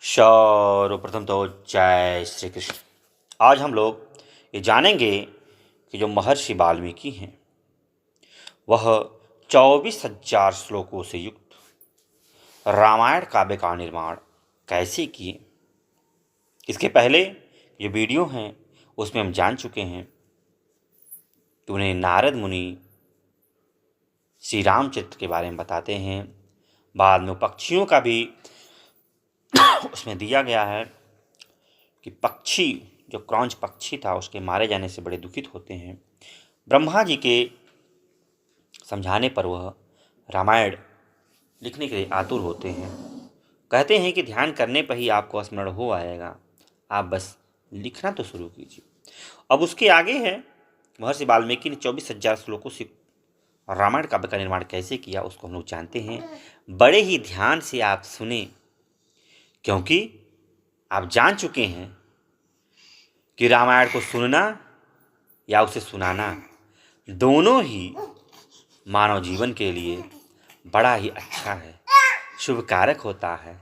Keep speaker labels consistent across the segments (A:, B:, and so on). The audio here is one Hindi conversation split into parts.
A: सर्वप्रथम तो जय श्री कृष्ण। आज हम लोग ये जानेंगे कि जो महर्षि वाल्मीकि हैं वह 24,000 श्लोकों से युक्त रामायण काव्य का निर्माण कैसे किए। इसके पहले जो वीडियो हैं उसमें हम जान चुके हैं कि उन्हें नारद मुनि श्री रामचरित्र के बारे में बताते हैं। बाद में पक्षियों का भी उसमें दिया गया है कि पक्षी जो क्रौंच पक्षी था उसके मारे जाने से बड़े दुखित होते हैं। ब्रह्मा जी के समझाने पर वह रामायण लिखने के लिए आतुर होते हैं। कहते हैं कि ध्यान करने पर ही आपको स्मरण हो आएगा, आप बस लिखना तो शुरू कीजिए। अब उसके आगे है महर्षि वाल्मीकि ने 24,000 श्लोकों से रामायण काव्य का निर्माण कैसे किया, उसको हम लोग जानते हैं। बड़े ही ध्यान से आप सुने, क्योंकि आप जान चुके हैं कि रामायण को सुनना या उसे सुनाना दोनों ही मानव जीवन के लिए बड़ा ही अच्छा है, शुभ कारक होता है।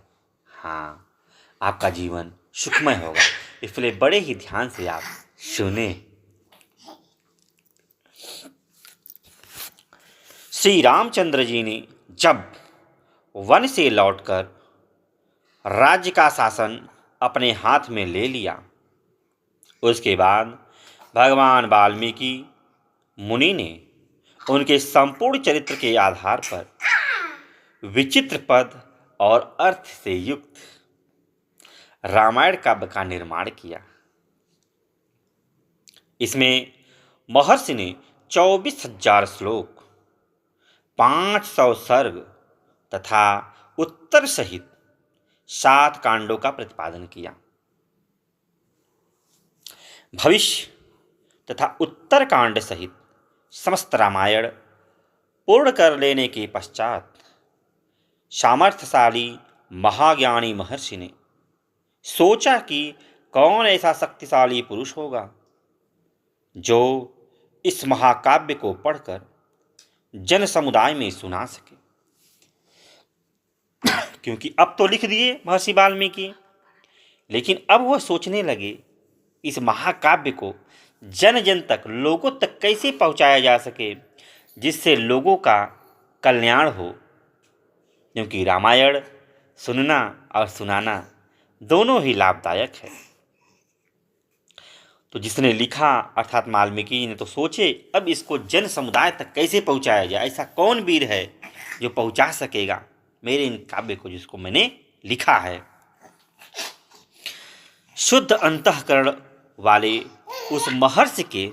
A: हाँ, आपका जीवन सुखमय होगा, इसलिए बड़े ही ध्यान से आप सुने। श्री रामचंद्र जी ने जब वन से लौटकर राज्य का शासन अपने हाथ में ले लिया, उसके बाद भगवान वाल्मीकि मुनि ने उनके संपूर्ण चरित्र के आधार पर विचित्र पद और अर्थ से युक्त रामायण काव्य का निर्माण किया। इसमें महर्षि ने 24,000 श्लोक, 500 सर्ग तथा उत्तर सहित 7 कांडों का प्रतिपादन किया। भविष्य तथा उत्तर कांड सहित समस्त रामायण पूर्ण कर लेने के पश्चात सामर्थ्यशाली महाज्ञानी महर्षि ने सोचा कि कौन ऐसा शक्तिशाली पुरुष होगा जो इस महाकाव्य को पढ़कर जन समुदाय में सुना सके। क्योंकि अब तो लिख दिए महर्षि वाल्मीकि, लेकिन अब वह सोचने लगे इस महाकाव्य को जन जन तक, लोगों तक कैसे पहुंचाया जा सके जिससे लोगों का कल्याण हो। क्योंकि रामायण सुनना और सुनाना दोनों ही लाभदायक है। तो जिसने लिखा अर्थात वाल्मीकि ने तो सोचे अब इसको जन समुदाय तक कैसे पहुंचाया जाए, ऐसा कौन वीर है जो पहुंचा सकेगा मेरे इन काव्य को जिसको मैंने लिखा है। शुद्ध अंतःकरण वाले उस महर्षि के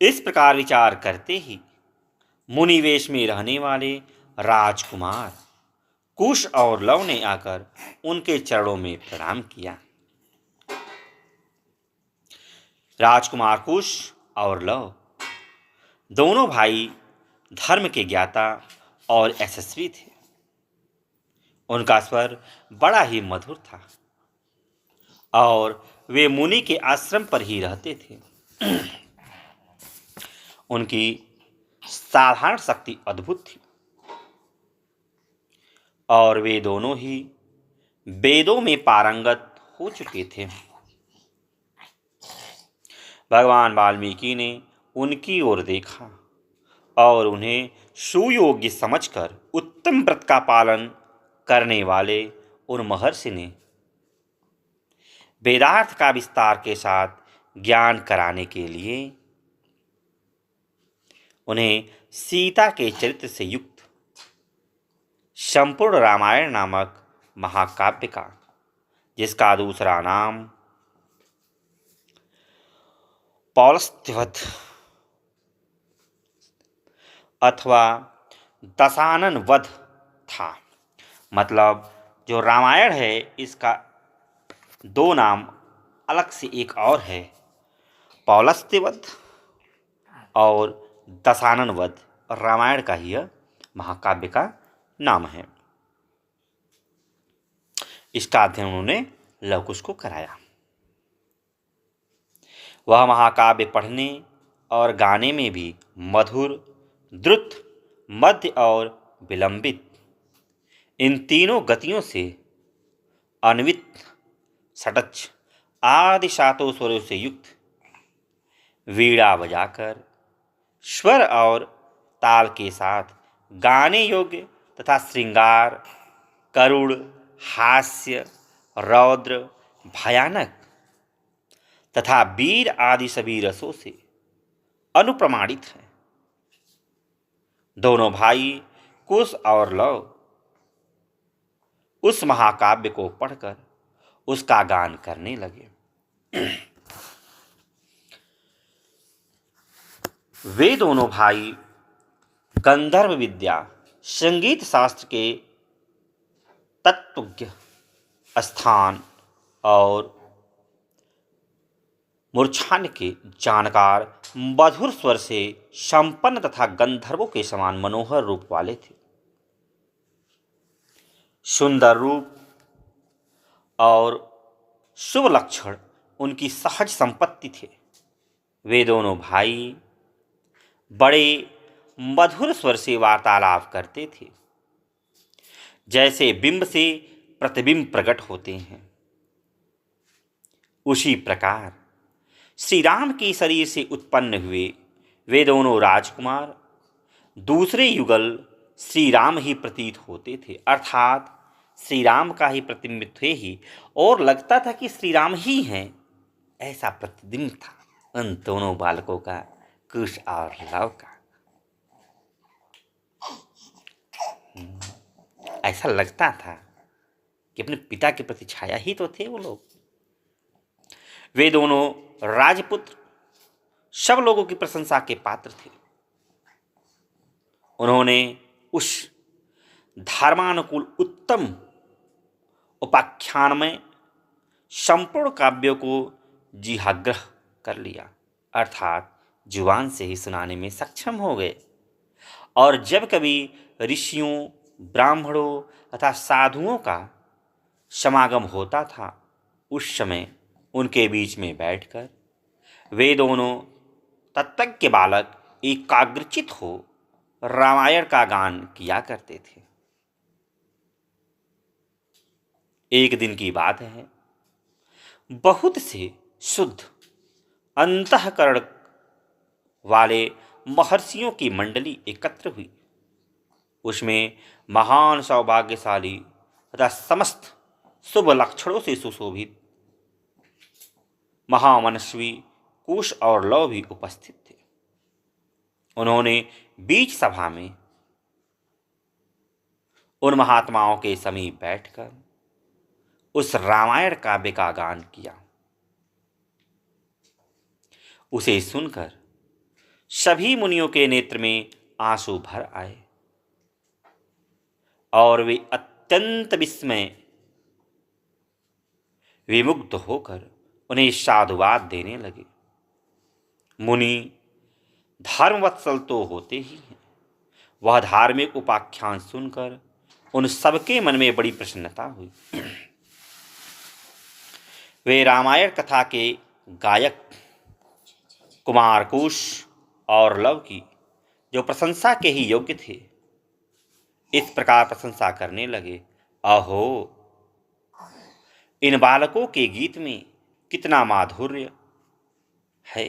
A: इस प्रकार विचार करते ही मुनिवेश में रहने वाले राजकुमार कुश और लव ने आकर उनके चरणों में प्रणाम किया। राजकुमार कुश और लव दोनों भाई धर्म के ज्ञाता और यशस्वी थे। उनका स्वर बड़ा ही मधुर था और वे मुनि के आश्रम पर ही रहते थे। उनकी साधारण शक्ति अद्भुत थी और वे दोनों ही वेदों में पारंगत हो चुके थे। भगवान वाल्मीकि ने उनकी ओर देखा और उन्हें सुयोग्य समझकर उत्तम व्रत का पालन करने वाले उन महर्षि ने वेदार्थ का विस्तार के साथ ज्ञान कराने के लिए उन्हें सीता के चरित्र से युक्त संपूर्ण रामायण नामक महाकाव्य का, जिसका दूसरा नाम पौलस्त्यवध अथवा दशानन वध था। मतलब जो रामायण है इसका 2 नाम अलग से एक और है, पौलस्त्यवध और दशानन वध रामायण का ही महाकाव्य का नाम है। इसका अध्ययन उन्होंने लव कुश को कराया। वह महाकाव्य पढ़ने और गाने में भी मधुर, द्रुत, मध्य और विलंबित इन तीनों गतियों से अन्वित, षटच आदि सातों स्वरों से युक्त वीणा बजाकर स्वर और ताल के साथ गाने योग्य तथा श्रृंगार, करुण, हास्य, रौद्र, भयानक तथा वीर आदि सभी रसों से अनुप्रमाणित है। दोनों भाई कुश और लव उस महाकाव्य को पढ़कर उसका गान करने लगे। वे दोनों भाई गंधर्व विद्या, संगीत शास्त्र के तत्वज्ञ, स्थान और मूर्छान के जानकार, मधुर स्वर से संपन्न तथा गंधर्वों के समान मनोहर रूप वाले थे। सुंदर रूप और शुभ लक्षण उनकी सहज संपत्ति थे। वे दोनों भाई बड़े मधुर स्वर से वार्तालाप करते थे, जैसे बिंब से प्रतिबिंब प्रकट होते हैं। उसी प्रकार श्री राम के शरीर से उत्पन्न हुए वे दोनों राजकुमार दूसरे युगल श्री राम ही प्रतीत होते थे, अर्थात श्री राम का ही प्रतिबिंब थे ही, और लगता था कि श्री राम ही हैं, ऐसा प्रतिबिंब था उन दोनों बालकों का, कुश और लव का। ऐसा लगता था कि अपने पिता के प्रति छाया ही तो थे वो लोग। वे दोनों राजपुत्र सब लोगों की प्रशंसा के पात्र थे। उन्होंने उस धर्मानुकूल उत्तम उपाख्यान में संपूर्ण काव्यों को जिहाग्रह कर लिया, अर्थात जुबान से ही सुनाने में सक्षम हो गए। और जब कभी ऋषियों, ब्राह्मणों तथा साधुओं का समागम होता था, उस समय उनके बीच में बैठकर वे दोनों तत्वज्ञ बालक एकाग्रचित हो रामायण का गान किया करते थे। एक दिन की बात है, बहुत से शुद्ध अंतःकरण वाले महर्षियों की मंडली एकत्र हुई। उसमें महान सौभाग्यशाली तथा समस्त शुभ लक्षणों से सुशोभित महामनस्वी कुश और लव भी उपस्थित थे। उन्होंने बीच सभा में उन महात्माओं के समीप बैठकर उस रामायण काव्य का गान किया। उसे सुनकर सभी मुनियों के नेत्र में आंसू भर आए और वे अत्यंत विस्मय विमुग्ध होकर उन्हें साधुवाद देने लगे। मुनि धर्मवत्सल तो होते ही हैं, वह धार्मिक उपाख्यान सुनकर उन सबके मन में बड़ी प्रसन्नता हुई। वे रामायण कथा के गायक कुमार कुश और लव की, जो प्रशंसा के ही योग्य थे, इस प्रकार प्रशंसा करने लगे। अहो, इन बालकों के गीत में कितना माधुर्य है,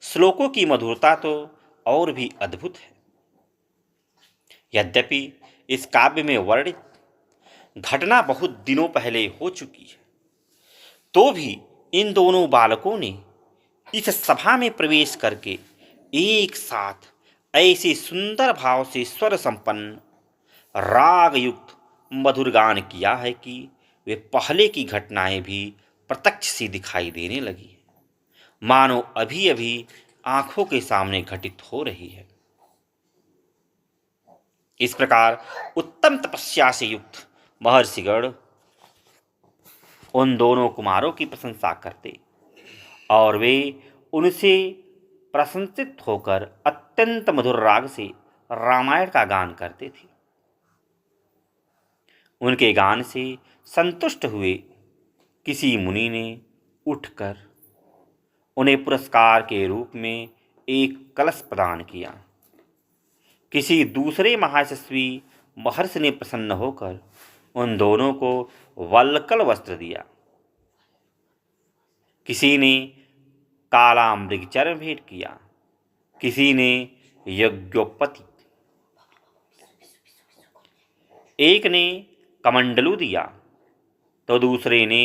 A: श्लोकों की मधुरता तो और भी अद्भुत है। यद्यपि इस काव्य में वर्णित घटना बहुत दिनों पहले हो चुकी है, तो भी इन दोनों बालकों ने इस सभा में प्रवेश करके एक साथ ऐसे सुंदर भाव से स्वर संपन्न राग युक्त मधुर गान किया है कि वे पहले की घटनाएं भी प्रत्यक्ष सी दिखाई देने लगी, मानो अभी अभी आंखों के सामने घटित हो रही है। इस प्रकार उत्तम तपस्या से युक्त महर्षिगण उन दोनों कुमारों की प्रशंसा करते और वे उनसे प्रशंसित होकर अत्यंत मधुर राग से रामायण का गान करते थे। उनके गान से संतुष्ट हुए किसी मुनि ने उठकर उन्हें पुरस्कार के रूप में एक कलश प्रदान किया। किसी दूसरे महायशस्वी महर्षि ने प्रसन्न होकर उन दोनों को वल्कल वस्त्र दिया, किसी ने काला मृगचर्म भेंट किया, किसी ने यज्ञोपति, एक ने कमंडलू दिया तो दूसरे ने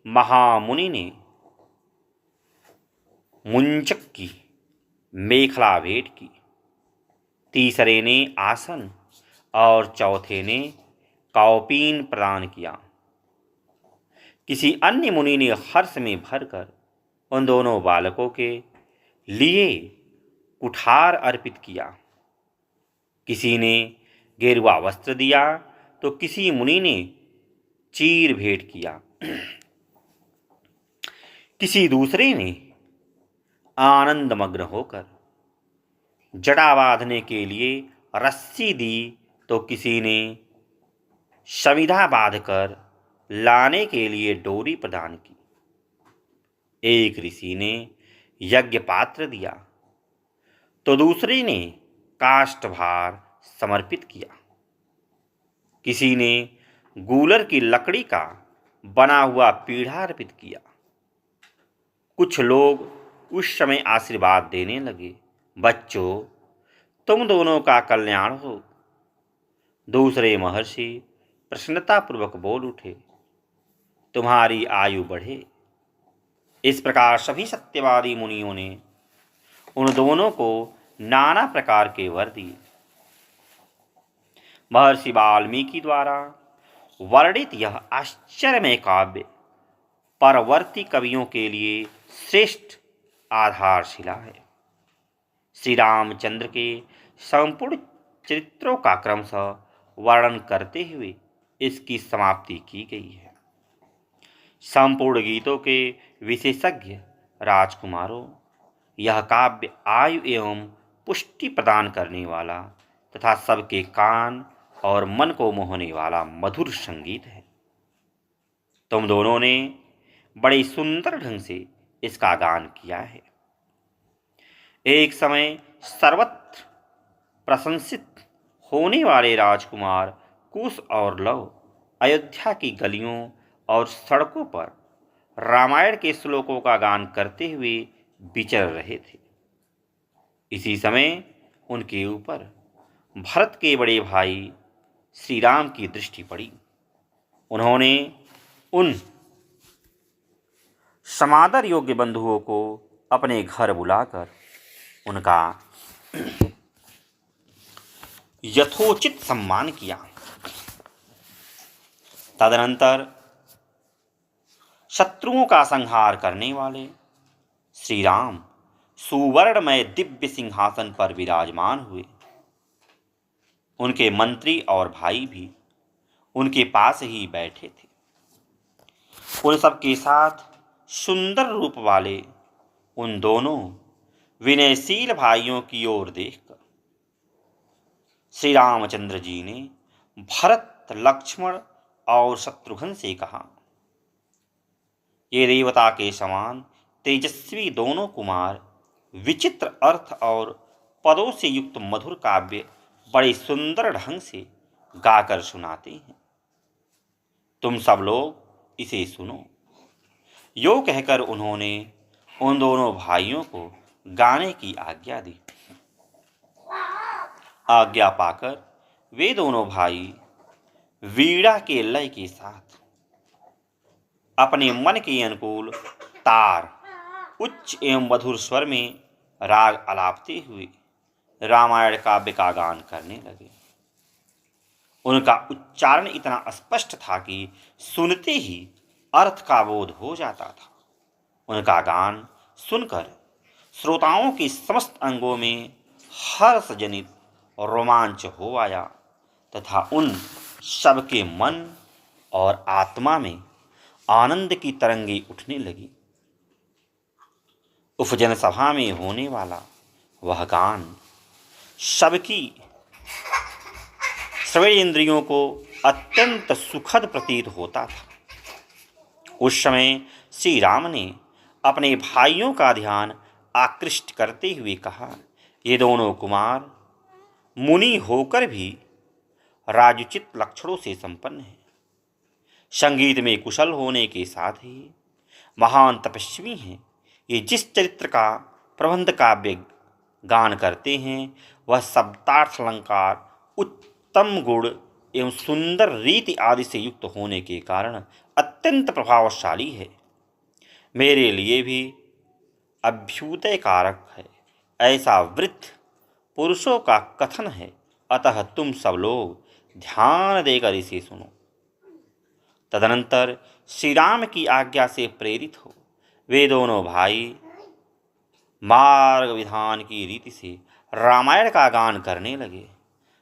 A: महामुनि ने मुंचक की मेखला भेंट की, तीसरे ने आसन और चौथे ने कौपीन प्रदान किया। किसी अन्य मुनि ने हर्ष में भरकर उन दोनों बालकों के लिए कुठार अर्पित किया, किसी ने गेरुआ वस्त्र दिया तो किसी मुनि ने चीर भेंट किया, किसी दूसरे ने आनंदमग्न होकर जटा बांधने के लिए रस्सी दी तो किसी ने समिधा बांधकर लाने के लिए डोरी प्रदान की। एक ऋषि ने यज्ञ पात्र दिया तो दूसरे ने काष्ठभार समर्पित किया, किसी ने गूलर की लकड़ी का बना हुआ पीढ़ा अर्पित किया। कुछ लोग उस समय आशीर्वाद देने लगे, बच्चों, तुम दोनों का कल्याण हो। दूसरे महर्षि प्रसन्नतापूर्वक बोल उठे, तुम्हारी आयु बढ़े। इस प्रकार सभी सत्यवादी मुनियों ने उन दोनों को नाना प्रकार के वर दिए। महर्षि वाल्मीकि द्वारा वर्णित यह आश्चर्यमय काव्य परवर्ती कवियों के लिए श्रेष्ठ आधारशिला है। श्री रामचंद्र के संपूर्ण चरित्रों का क्रमशः वर्णन करते हुए इसकी समाप्ति की गई है। संपूर्ण गीतों के विशेषज्ञ राजकुमारों, यह काव्य आयु एवं पुष्टि प्रदान करने वाला तथा सबके कान और मन को मोहने वाला मधुर संगीत है। तुम दोनों ने बड़े सुंदर ढंग से इसका गान किया है। एक समय सर्वत्र प्रशंसित होने वाले राजकुमार कुश और लव अयोध्या की गलियों और सड़कों पर रामायण के श्लोकों का गान करते हुए विचर रहे थे। इसी समय उनके ऊपर भरत के बड़े भाई श्री राम की दृष्टि पड़ी। उन्होंने उन समादर योग्य बंधुओं को अपने घर बुलाकर उनका यथोचित सम्मान किया। तदनंतर शत्रुओं का संहार करने वाले श्री राम सुवर्णमय दिव्य सिंहासन पर विराजमान हुए। उनके मंत्री और भाई भी उनके पास ही बैठे थे। उन सबके साथ सुंदर रूप वाले उन दोनों विनयशील भाइयों की ओर देखकर श्री रामचंद्र जी ने भरत, लक्ष्मण और शत्रुघ्न से कहा, ये देवता के समान तेजस्वी दोनों कुमार विचित्र अर्थ और पदों से युक्त मधुर काव्य बड़े सुंदर ढंग से गाकर सुनाते हैं। तुम सब लोग इसे सुनो। यो कहकर उन्होंने उन दोनों भाइयों को गाने की आज्ञा दी। आज्ञा पाकर वे दोनों भाई वीणा के लय के साथ अपने मन के अनुकूल तार उच्च एवं मधुर स्वर में राग आलापते हुए रामायण काव्य का गान करने लगे। उनका उच्चारण इतना स्पष्ट था कि सुनते ही अर्थ का बोध हो जाता था। उनका गान सुनकर श्रोताओं के समस्त अंगों में हर्ष जनित रोमांच हो आया तथा उन सबके मन और आत्मा में आनंद की तरंगे उठने लगी। उस जनसभा में होने वाला वह गान सबकी श्रवणेंद्रियों को अत्यंत सुखद प्रतीत होता था। उस समय श्री राम ने अपने भाइयों का ध्यान आकृष्ट करते हुए कहा, ये दोनों कुमार मुनि होकर भी राजोचित लक्षणों से संपन्न हैं। संगीत में कुशल होने के साथ ही महान तपस्वी हैं। ये जिस चरित्र का प्रबंध काव्य गान करते हैं वह शब्दार्थ अलंकार उत्तम गुण एवं सुंदर रीति आदि से युक्त होने के कारण अत्यंत प्रभावशाली है। मेरे लिए भी अभ्युदय कारक है, ऐसा वृद्ध पुरुषों का कथन है। अतः तुम सब लोग ध्यान देकर इसे सुनो। तदनंतर श्री राम की आज्ञा से प्रेरित हो वे दोनों भाई मार्ग विधान की रीति से रामायण का गान करने लगे।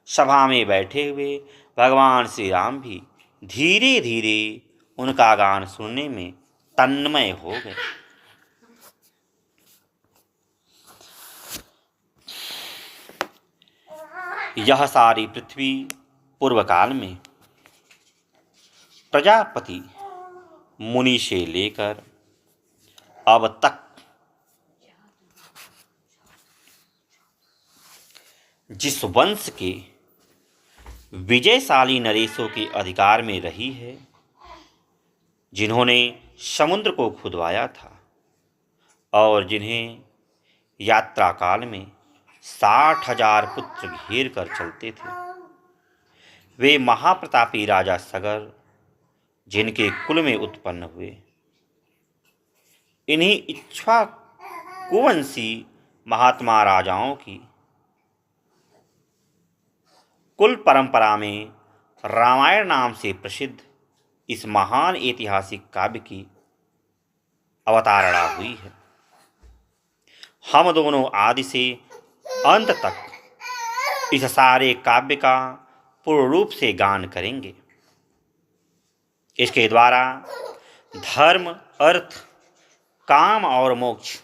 A: सभा में बैठे हुए भगवान श्री राम भी धीरे धीरे उनका गान सुनने में तन्मय हो गए। यह सारी पृथ्वी पूर्व काल में प्रजापति मुनि से लेकर अब तक जिस वंश के विजयशाली नरेशों के अधिकार में रही है, जिन्होंने समुद्र को खुदवाया था और जिन्हें यात्रा काल में 60,000 पुत्र घेर कर चलते थे, वे महाप्रतापी राजा सगर जिनके कुल में उत्पन्न हुए। इन्हीं इक्ष्वाकुवंशी महात्मा राजाओं की कुल परंपरा में रामायण नाम से प्रसिद्ध इस महान ऐतिहासिक काव्य की अवतारणा हुई है। हम दोनों आदि से अंत तक इस सारे काव्य का पूर्ण रूप से गान करेंगे। इसके द्वारा धर्म, अर्थ, काम और मोक्ष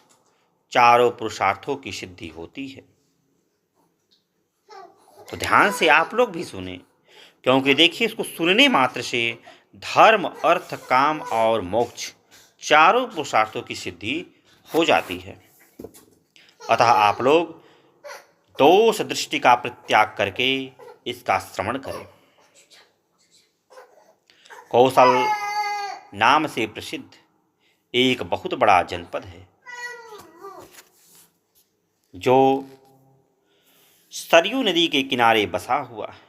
A: चारों पुरुषार्थों की सिद्धि होती है। तो ध्यान से आप लोग भी सुने, क्योंकि देखिए इसको सुनने मात्र से धर्म, अर्थ, काम और मोक्ष चारों पुरुषार्थों की सिद्धि हो जाती है। अतः आप लोग दोष दृष्टि का परित्याग करके इसका श्रवण करें। कौशल नाम से प्रसिद्ध एक बहुत बड़ा जनपद है जो सरयू नदी के किनारे बसा हुआ है।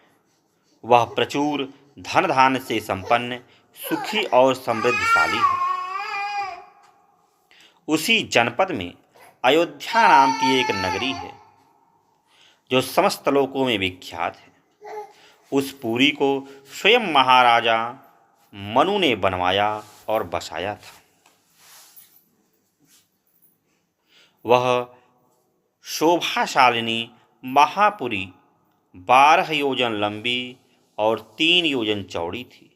A: वह प्रचुर धन धान्य से संपन्न, सुखी और समृद्धशाली है। उसी जनपद में अयोध्या नाम की एक नगरी है जो समस्त लोकों में विख्यात है। उस पुरी को स्वयं महाराजा मनु ने बनवाया और बसाया था। वह शोभाशालिनी महापुरी 12 योजन लंबी और 3 योजन चौड़ी थी।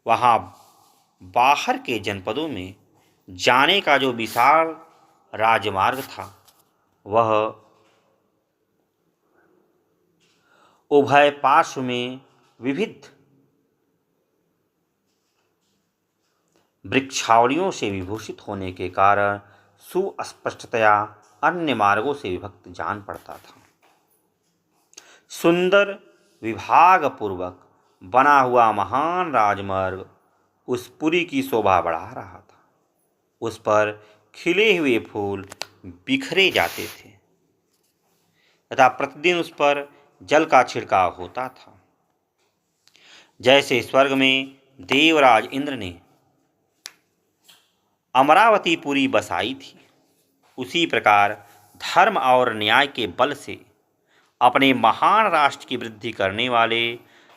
A: वहाँ बाहर के जनपदों में जाने का जो विशाल राजमार्ग था वह उभय पार्श्व में विविध वृक्षावलियों से विभूषित होने के कारण सुस्पष्टतया अन्य मार्गों से विभक्त जान पड़ता था। सुंदर विभाग पूर्वक बना हुआ महान राजमार्ग उस पुरी की शोभा बढ़ा रहा था। उस पर खिले हुए फूल बिखरे जाते थे तथा प्रतिदिन उस पर जल का छिड़काव होता था। जैसे स्वर्ग में देवराज इंद्र ने अमरावतीपुरी बसाई थी, उसी प्रकार धर्म और न्याय के बल से अपने महान राष्ट्र की वृद्धि करने वाले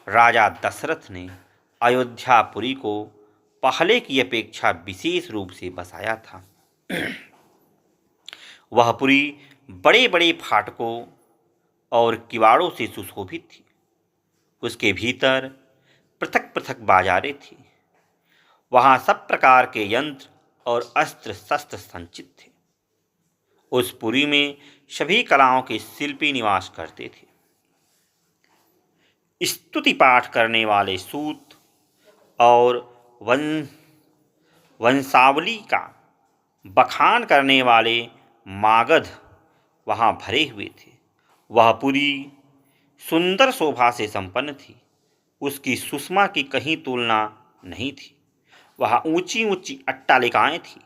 A: राजा दशरथ ने अयोध्यापुरी को पहले की अपेक्षा विशेष रूप से बसाया था। वह पुरी बड़े बड़े फाटकों और किवाड़ों से सुशोभित थी। उसके भीतर पृथक पृथक बाजारें थी। वहाँ सब प्रकार के यंत्र और अस्त्र शस्त्र संचित थे। उस पुरी में सभी कलाओं के शिल्पी निवास करते थे। स्तुति पाठ करने वाले सूत और वंशावली का बखान करने वाले मागध वहाँ भरे हुए थे। वह पुरी सुंदर शोभा से संपन्न थी। उसकी सुषमा की कहीं तुलना नहीं थी। वहाँ ऊंची ऊंची अट्टालिकाएं थी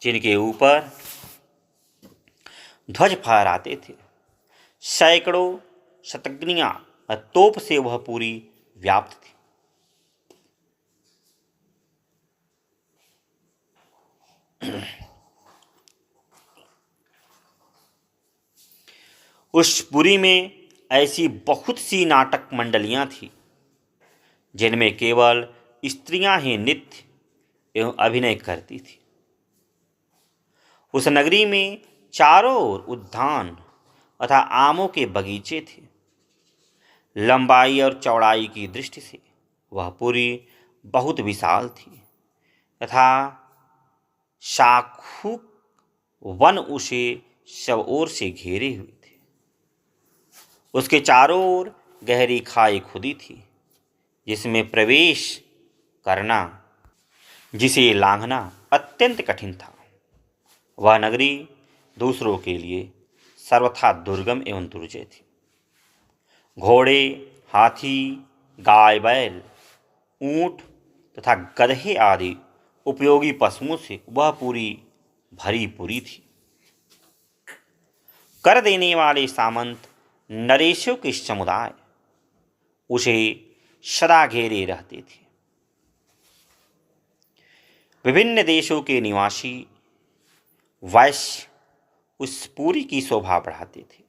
A: जिनके ऊपर ध्वज फहराते थे। सैकड़ों शतघ्नियाँ तोप से वह पूरी व्याप्त थी। उस पुरी में ऐसी बहुत सी नाटक मंडलियां थीं जिनमें केवल स्त्रियां ही नृत्य एवं अभिनय करती थी। उस नगरी में चारों ओर उद्यान तथा आमों के बगीचे थे। लंबाई और चौड़ाई की दृष्टि से वह पुरी बहुत विशाल थी तथा शाखुक वन उसे सब ओर से घेरे हुए थे। उसके चारों ओर गहरी खाई खुदी थी जिसमें प्रवेश करना, जिसे लांघना अत्यंत कठिन था। वह नगरी दूसरों के लिए सर्वथा दुर्गम एवं दुर्जय थी। घोड़े, हाथी, गाय बैल, ऊंट तथा गधे आदि उपयोगी पशुओं से वह पूरी भरी पूरी थी। कर देने वाले सामंत नरेशों के समुदाय उसे सदा घेरे रहते थे। विभिन्न देशों के निवासी वैश्य उस पुरी की शोभा बढ़ाते थे।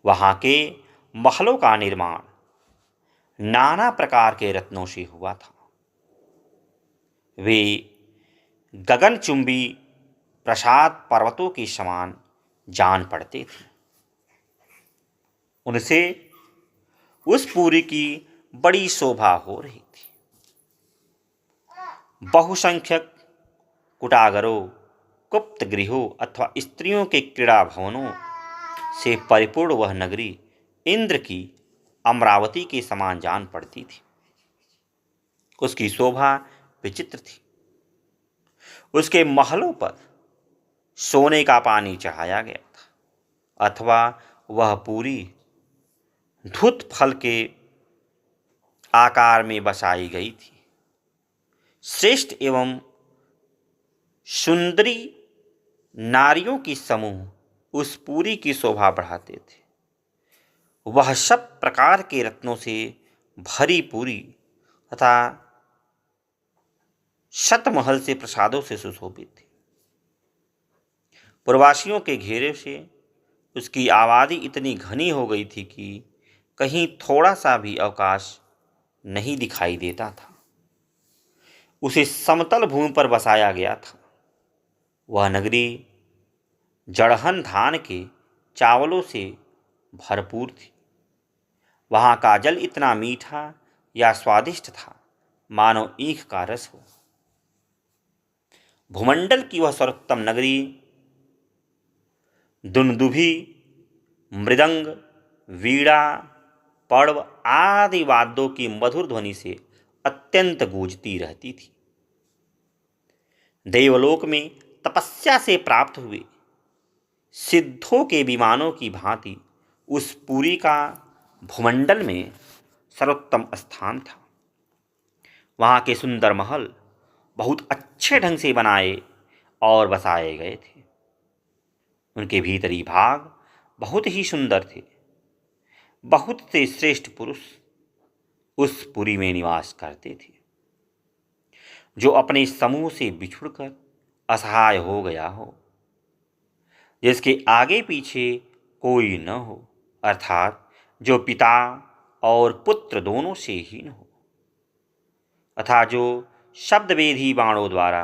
A: वहां के महलों का निर्माण नाना प्रकार के रत्नों से हुआ था। वे गगनचुंबी प्रसाद पर्वतों के समान जान पड़ते थे। उनसे उस पुरी की बड़ी शोभा हो रही थी। बहुसंख्यक कुटागरों, गुप्त गृहों अथवा स्त्रियों के क्रीड़ा भवनों से परिपूर्ण वह नगरी इंद्र की अमरावती के समान जान पड़ती थी। उसकी शोभा विचित्र थी। उसके महलों पर सोने का पानी चढ़ाया गया था अथवा वह पूरी धूत फल के आकार में बसाई गई थी। श्रेष्ठ एवं सुंदरी नारियों की समूह उस पुरी की शोभा बढ़ाते थे। वह सब प्रकार के रत्नों से भरी पुरी तथा शतमहल से प्रसादों से सुशोभित थी। प्रवासियों के घेरे से उसकी आबादी इतनी घनी हो गई थी कि कहीं थोड़ा सा भी अवकाश नहीं दिखाई देता था। उसे समतल भूमि पर बसाया गया था। वह नगरी जड़हन धान के चावलों से भरपूर थी। वहाँ का जल इतना मीठा या स्वादिष्ट था मानो ईख का रस हो। भूमंडल की वह सर्वोत्तम नगरी दुंदुभी, मृदंग, वीणा, पड़व आदि वाद्यों की मधुर ध्वनि से अत्यंत गूंजती रहती थी। देवलोक में तपस्या से प्राप्त हुए सिद्धों के विमानों की भांति उस पुरी का भूमंडल में सर्वोत्तम स्थान था। वहाँ के सुंदर महल बहुत अच्छे ढंग से बनाए और बसाए गए थे। उनके भीतरी भाग बहुत ही सुंदर थे। बहुत से श्रेष्ठ पुरुष उस पुरी में निवास करते थे। जो अपने समूह से बिछुड़कर असहाय हो गया हो, जिसके आगे पीछे कोई न हो, अर्थात जो पिता और पुत्र दोनों से हीन हो, अथा जो शब्दवेधी बाणों द्वारा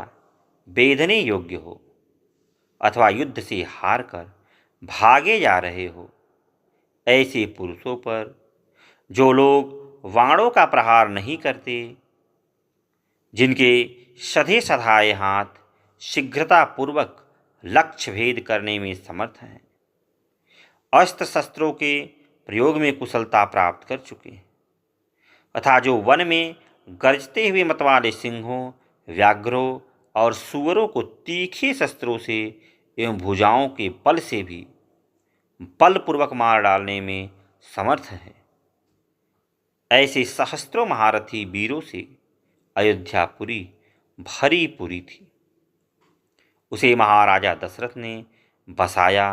A: बेधने योग्य हो अथवा युद्ध से हार कर भागे जा रहे हो, ऐसे पुरुषों पर जो लोग बाणों का प्रहार नहीं करते, जिनके सधे सधाए हाथ शीघ्रतापूर्वक लक्ष्य भेद करने में समर्थ हैं, अस्त्र शस्त्रों के प्रयोग में कुशलता प्राप्त कर चुके हैं, तथा जो वन में गरजते हुए मतवाले सिंहों, व्याघ्रों और सुअरों को तीखे शस्त्रों से एवं भुजाओं के बल से भी बलपूर्वक मार डालने में समर्थ है, ऐसे सहस्त्रों महारथी वीरों से अयोध्यापुरी भरी पूरी थी। उसे महाराजा दशरथ ने बसाया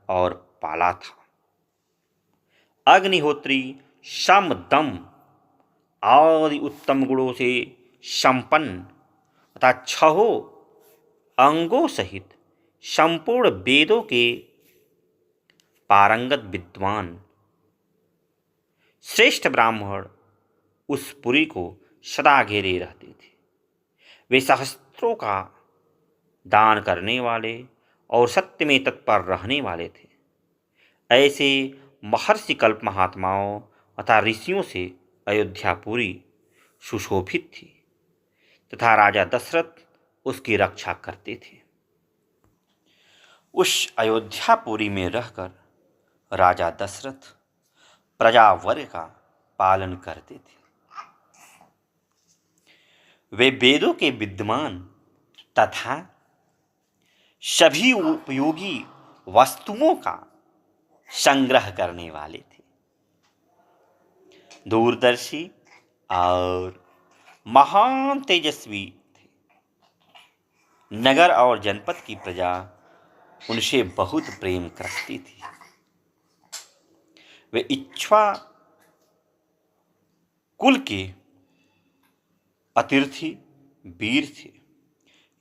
A: और पाला था। अग्निहोत्री सम दम आदि उत्तम गुणों से संपन्न तथा छहों अंगों सहित संपूर्ण वेदों के पारंगत विद्वान श्रेष्ठ ब्राह्मण उस पुरी को सदा घेरे रहते थे। वे सहस्त्रों का दान करने वाले और सत्य में तत्पर रहने वाले थे। ऐसे महर्षि कल्प महात्माओं तथा ऋषियों से अयोध्यापुरी सुशोभित थी तथा राजा दशरथ उसकी रक्षा करते थे। उस अयोध्यापुरी में रहकर राजा दशरथ प्रजावर्ग का पालन करते थे। वे वेदों के विद्वान तथा सभी उपयोगी वस्तुओं का संग्रह करने वाले थे। दूरदर्शी और महान तेजस्वी थे। नगर और जनपद की प्रजा उनसे बहुत प्रेम करती थी। वे इक्ष्वा कुल के अतिथि वीर थे,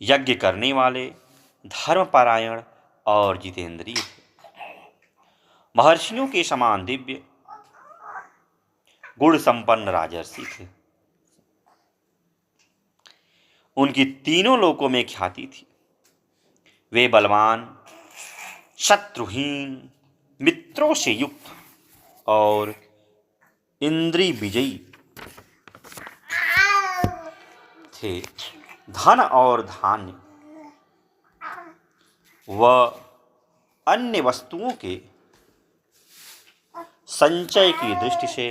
A: यज्ञ करने वाले, धर्मपरायण और जितेंद्रिय थे। महर्षियों के समान दिव्य गुण संपन्न राजर्षि थे। उनकी तीनों लोकों में ख्याति थी। वे बलवान, शत्रुहीन, मित्रों से युक्त और इंद्रिय विजयी थे। धन और धान्य व अन्य वस्तुओं के संचय की दृष्टि से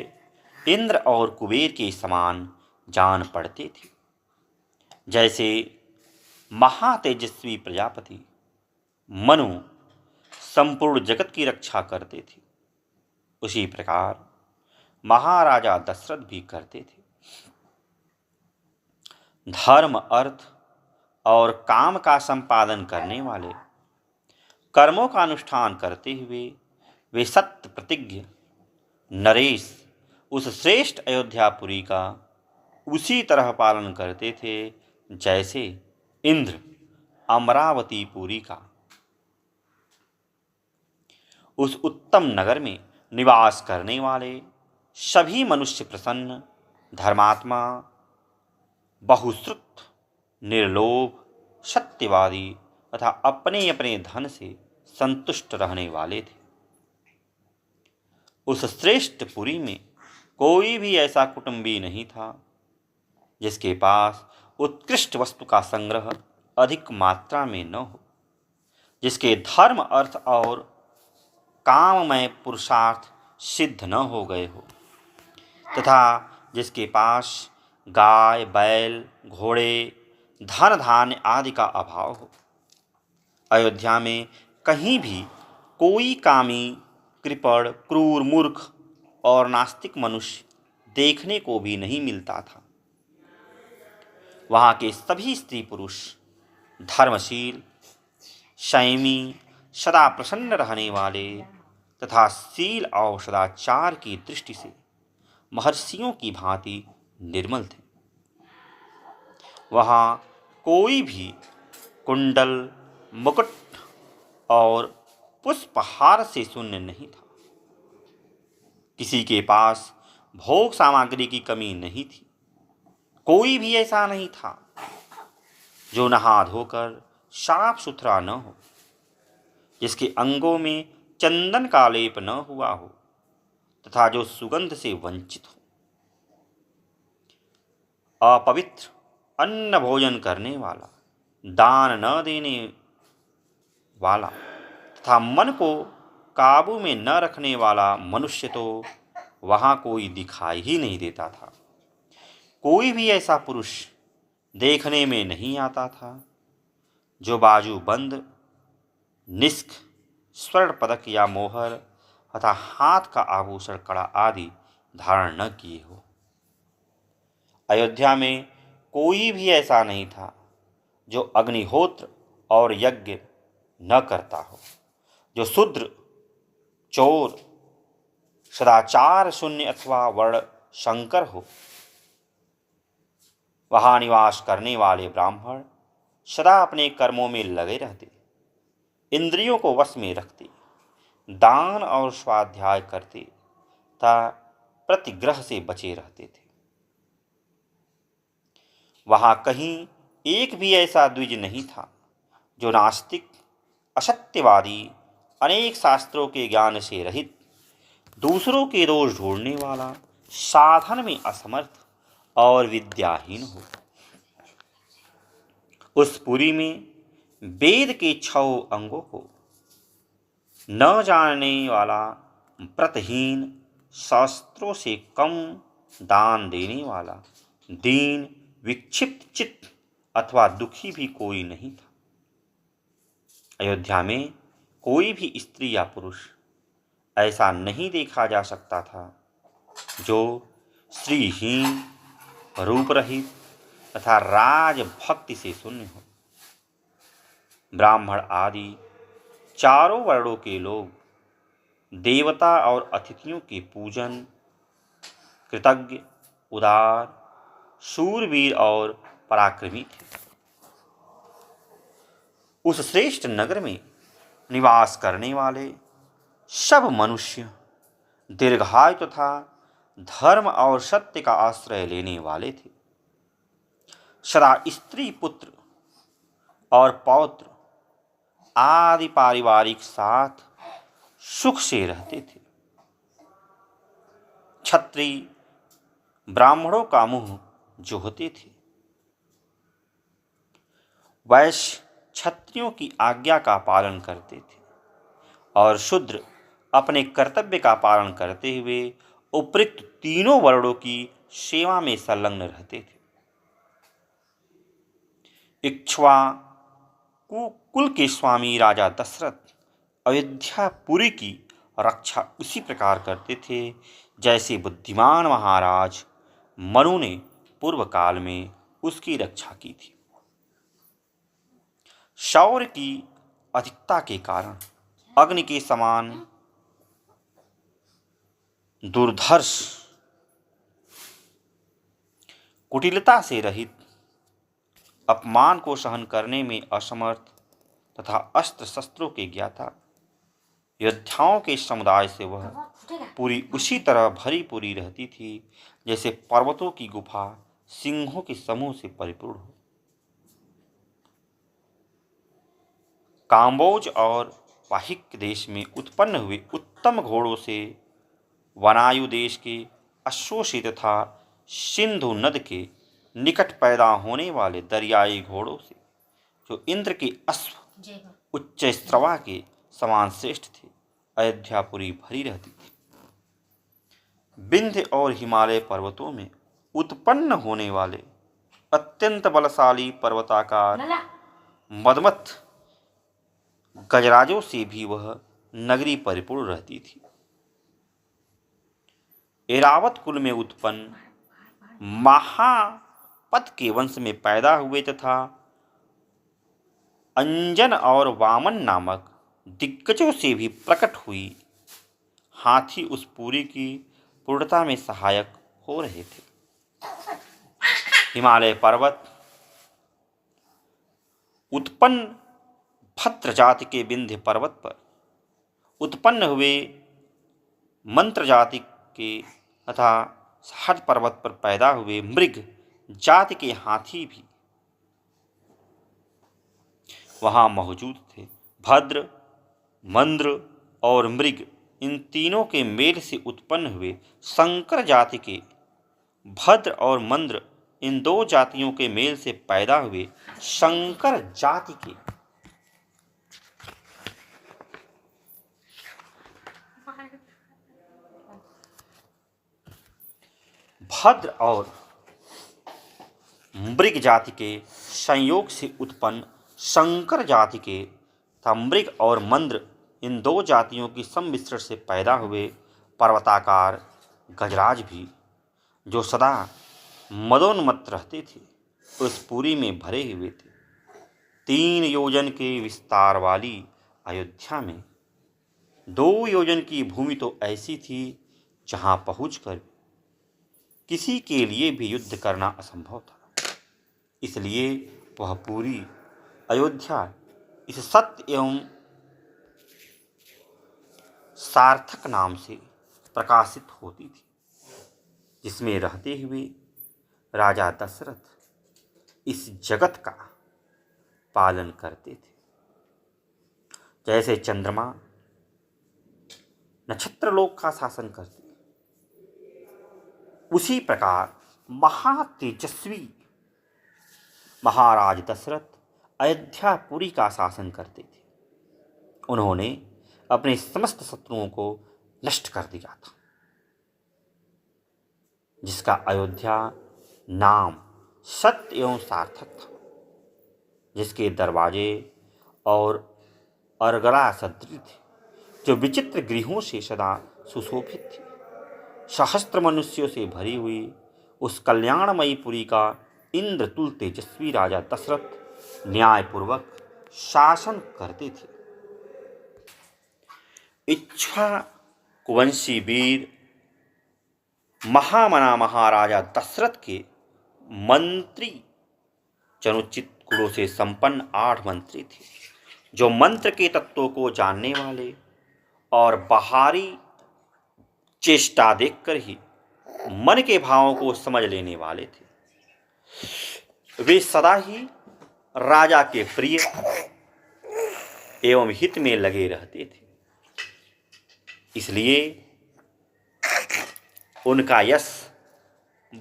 A: इंद्र और कुबेर के समान जान पड़ते थे। जैसे महातेजस्वी प्रजापति मनु संपूर्ण जगत की रक्षा करते थे, उसी प्रकार महाराजा दशरथ भी करते थे। धर्म, अर्थ और काम का संपादन करने वाले, कर्मों का अनुष्ठान करते हुए वे सत्य प्रतिज्ञ नरेश उस श्रेष्ठ अयोध्यापुरी का उसी तरह पालन करते थे जैसे इंद्र अमरावतीपुरी का। उस उत्तम नगर में निवास करने वाले सभी मनुष्य प्रसन्न, धर्मात्मा, बहुश्रुत, निर्लोभ, सत्यवादी तथा अपने अपने धन से संतुष्ट रहने वाले थे। उस श्रेष्ठ पुरी में कोई भी ऐसा कुटुंबी नहीं था जिसके पास उत्कृष्ट वस्तु का संग्रह अधिक मात्रा में न हो, जिसके धर्म, अर्थ और काममय पुरुषार्थ सिद्ध न हो गए हो तथा जिसके पास गाय, बैल, घोड़े, धन धान्य आदि का अभाव हो। अयोध्या में कहीं भी कोई कामी, कृपण, क्रूर, मूर्ख और नास्तिक मनुष्य देखने को भी नहीं मिलता था। वहाँ के सभी स्त्री पुरुष धर्मशील, संयमी, सदा प्रसन्न रहने वाले तथा शील और सदाचार की दृष्टि से महर्षियों की भांति निर्मल थे। वहाँ कोई भी कुंडल, मुकुट और पुष्पहार से शून्य नहीं था। किसी के पास भोग सामग्री की कमी नहीं थी। कोई भी ऐसा नहीं था जो नहा धोकर साफ सुथरा न हो, जिसके अंगों में चंदन का लेप न हुआ हो तथा जो सुगंध से वंचित हो। अपवित्र अन्न भोजन करने वाला, दान न देने वाला तथा मन को काबू में न रखने वाला मनुष्य तो वहाँ कोई दिखाई ही नहीं देता था। कोई भी ऐसा पुरुष देखने में नहीं आता था जो बाजू बंद, निष्क, स्वर्ण पदक या मोहर तथा हाथ का आभूषण, कड़ा आदि धारण न किए हो। अयोध्या में कोई भी ऐसा नहीं था जो अग्निहोत्र और यज्ञ न करता हो, जो शूद्र, चोर, सदाचार शून्य अथवा वर्ण शंकर हो। वहाँ निवास करने वाले ब्राह्मण सदा अपने कर्मों में लगे रहते, इंद्रियों को वश में रखते, दान और स्वाध्याय करते तथा प्रतिग्रह से बचे रहते थे। वहाँ कहीं एक भी ऐसा द्विज नहीं था जो नास्तिक, असत्यवादी, अनेक शास्त्रों के ज्ञान से रहित, दूसरों के दोष ढूंढने वाला, साधन में असमर्थ और विद्याहीन हो। उस पुरी में वेद के 6 अंगों को न जानने वाला, व्रतहीन, शास्त्रों से कम दान देने वाला, दीन, विक्षिप्त चित्त अथवा दुखी भी कोई नहीं था। अयोध्या में कोई भी स्त्री या पुरुष ऐसा नहीं देखा जा सकता था जो श्रीहीन, रूप रहित तथा राजभक्ति से शून्य हो। ब्राह्मण आदि चारों वर्णों के लोग देवता और अतिथियों के पूजन, कृतज्ञ, उदार, शूरवीर और पराक्रमी थे। उस श्रेष्ठ नगर में निवास करने वाले सब मनुष्य दीर्घायु तथा धर्म और सत्य का आश्रय लेने वाले थे। सदा स्त्री, पुत्र और पौत्र आदि पारिवारिक साथ सुख से रहते थे। क्षत्रिय ब्राह्मणों का मुंह जोहते थे, वैश्य क्षत्रियों की आज्ञा का पालन करते थे और शूद्र अपने कर्तव्य का पालन करते हुए उपयुक्त तीनों वर्णों की सेवा में संलग्न रहते थे। इक्ष्वाकु कुल के स्वामी राजा दशरथ अयोध्यापुरी की रक्षा उसी प्रकार करते थे जैसे बुद्धिमान महाराज मनु ने पूर्व काल में उसकी रक्षा की थी। शौर्य की अधिकता के कारण अग्नि के समान दुर्धर्ष, कुटिलता से रहित, अपमान को सहन करने में असमर्थ तथा अस्त्र शस्त्रों के ज्ञाता योद्धाओं के समुदाय से वह पूरी उसी तरह भरी पूरी रहती थी जैसे पर्वतों की गुफा सिंहों के समूह से परिपूर्ण हो। काम्बोज और वाहिक देश में उत्पन्न हुए उत्तम घोड़ों से वनायु देश के अश्वसित तथा सिंधु नद के निकट पैदा होने वाले दरियाई घोड़ों से जो इंद्र के अश्व उच्च स्त्रवा के समान श्रेष्ठ थे अयोध्यापुरी भरी रहती थी। विंध्य और हिमालय पर्वतों में उत्पन्न होने वाले अत्यंत बलशाली पर्वताकार मदमथ गजराजों से भी वह नगरी परिपूर्ण रहती थी। एरावत कुल में उत्पन्न महापद के वंश में पैदा हुए तथा अंजन और वामन नामक दिग्गजों से भी प्रकट हुई हाथी उस पुरी की पूर्णता में सहायक हो रहे थे। हिमालय पर्वत उत्पन्न भद्र जाति के विंध्य पर्वत पर उत्पन्न हुए मंत्र जाति के तथा सहज पर्वत पर पैदा हुए मृग जाति के हाथी भी वहां मौजूद थे। भद्र, मंद्र और मृग इन तीनों के मेल से उत्पन्न हुए शंकर जाति के, भद्र और मंद्र इन दो जातियों के मेल से पैदा हुए शंकर जाति के भद्र और मृग जाति के संयोग से उत्पन्न शंकर जाति के तथा मृग और मंद्र इन दो जातियों की सम्मिश्रण से पैदा हुए पर्वताकार गजराज भी जो सदा मदोन्मत्त रहते थे, उस पुरी में भरे हुए थे। 3 योजन के विस्तार वाली अयोध्या में 2 योजन की भूमि तो ऐसी थी जहां पहुंचकर किसी के लिए भी युद्ध करना असंभव था। इसलिए वह पूरी अयोध्या इस सत्य एवं सार्थक नाम से प्रकाशित होती थी, जिसमें रहते हुए राजा दशरथ इस जगत का पालन करते थे। जैसे चंद्रमा नक्षत्रलोक का शासन करते, उसी प्रकार महातेजस्वी महाराज दशरथ अयोध्यापुरी का शासन करते थे। उन्होंने अपने समस्त शत्रुओं को नष्ट कर दिया था, जिसका अयोध्या नाम सत्य एवं सार्थक था, जिसके दरवाजे और अरगला सदृश थे, जो विचित्र गृहों से सदा सुशोभित थी। सहस्त्र मनुष्यों से भरी हुई उस कल्याणमयी पुरी का इंद्रतुल तेजस्वी राजा दशरथ न्यायपूर्वक शासन करते थे। इक्ष्वाकुवंशी वीर महामना महाराजा दशरथ के मंत्री चनुचित कुलों से संपन्न 8 मंत्री थे, जो मंत्र के तत्वों को जानने वाले और बाहरी चेष्टा देखकर ही मन के भावों को समझ लेने वाले थे। वे सदा ही राजा के प्रिय एवं हित में लगे रहते थे, इसलिए उनका यश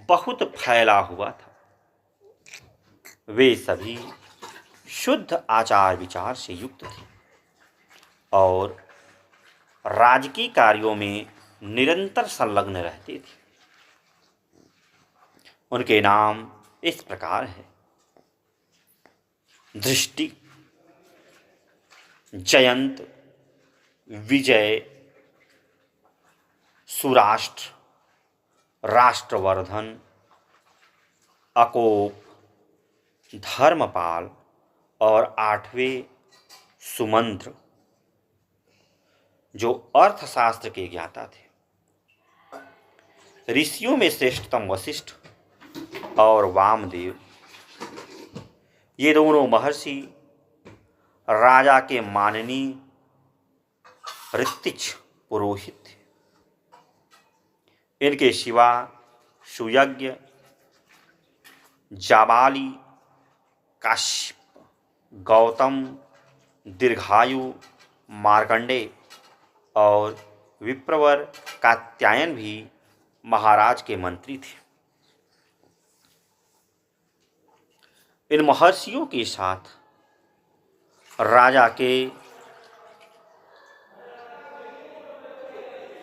A: बहुत फैला हुआ था। वे सभी शुद्ध आचार विचार से युक्त थे और राजकीय कार्यों में निरंतर संलग्न रहते थे। उनके नाम इस प्रकार है: दृष्टि, जयंत, विजय, सुराष्ट्र, राष्ट्रवर्धन, अकोप, धर्मपाल और 8वें सुमंत्र, जो अर्थशास्त्र के ज्ञाता थे। ऋषियों में श्रेष्ठतम वशिष्ठ और वामदेव, ये दोनों महर्षि राजा के माननीय ऋत्विज पुरोहित थे। इनके सिवा सुयज्ञ, जाबाली, काश्यप, गौतम, दीर्घायु, मार्कंडेय और विप्रवर कात्यायन भी महाराज के मंत्री थे। इन महर्षियों के साथ राजा के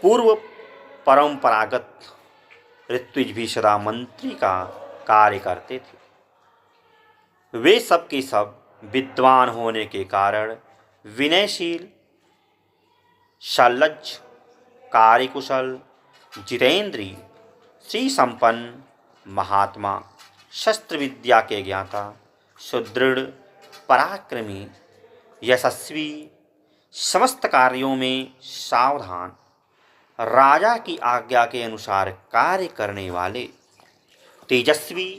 A: पूर्व परंपरागत ऋत्विज भी सदा मंत्री का कार्य करते थे। वे सब के सब विद्वान होने के कारण विनयशील, सल्लज, कार्यकुशल, जितेंद्रीय, श्री संपन्न, महात्मा, शस्त्र विद्या के ज्ञाता, सुदृढ़, पराक्रमी, यशस्वी, समस्त कार्यों में सावधान, राजा की आज्ञा के अनुसार कार्य करने वाले, तेजस्वी,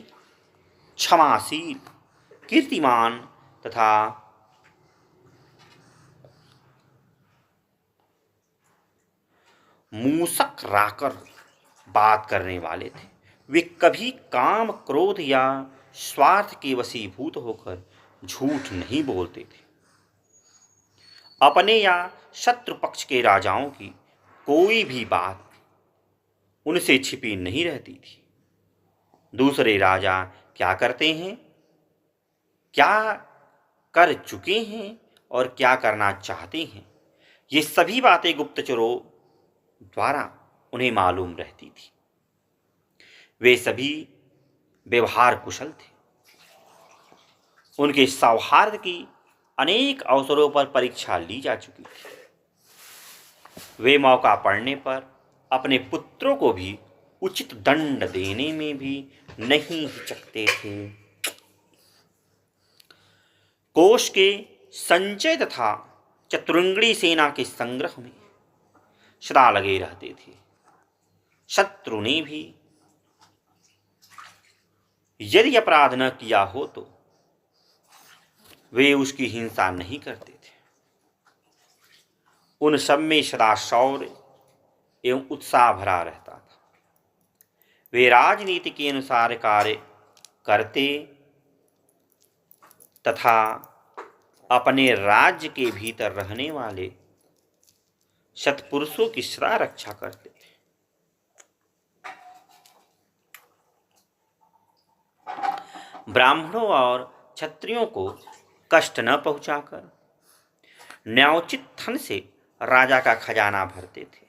A: क्षमाशील, कीर्तिमान तथा मूसक राकर बात करने वाले थे। वे कभी काम, क्रोध या स्वार्थ के वशीभूत होकर झूठ नहीं बोलते थे। अपने या शत्रु पक्ष के राजाओं की कोई भी बात उनसे छिपी नहीं रहती थी। दूसरे राजा क्या करते हैं, क्या कर चुके हैं और क्या करना चाहते हैं, ये सभी बातें गुप्तचरों द्वारा उन्हें मालूम रहती थी। वे सभी व्यवहार कुशल थे। उनके सौहार्द की अनेक अवसरों पर परीक्षा ली जा चुकी थी। वे मौका पड़ने पर अपने पुत्रों को भी उचित दंड देने में भी नहीं हिचकते थे। कोश के संचय तथा चतुरंगड़ी सेना के संग्रह में सदा लगे रहते थे। शत्रु ने भी यदि अपराध न किया हो तो वे उसकी हिंसा नहीं करते थे। उन सब में सदा शौर्य एवं उत्साह भरा रहता था। वे राजनीति के अनुसार कार्य करते तथा अपने राज्य के भीतर रहने वाले सत्पुरुषों की सदा रक्षा करते थे। ब्राह्मणों और क्षत्रियों को कष्ट न पहुंचाकर न्यायोचित धन से राजा का खजाना भरते थे।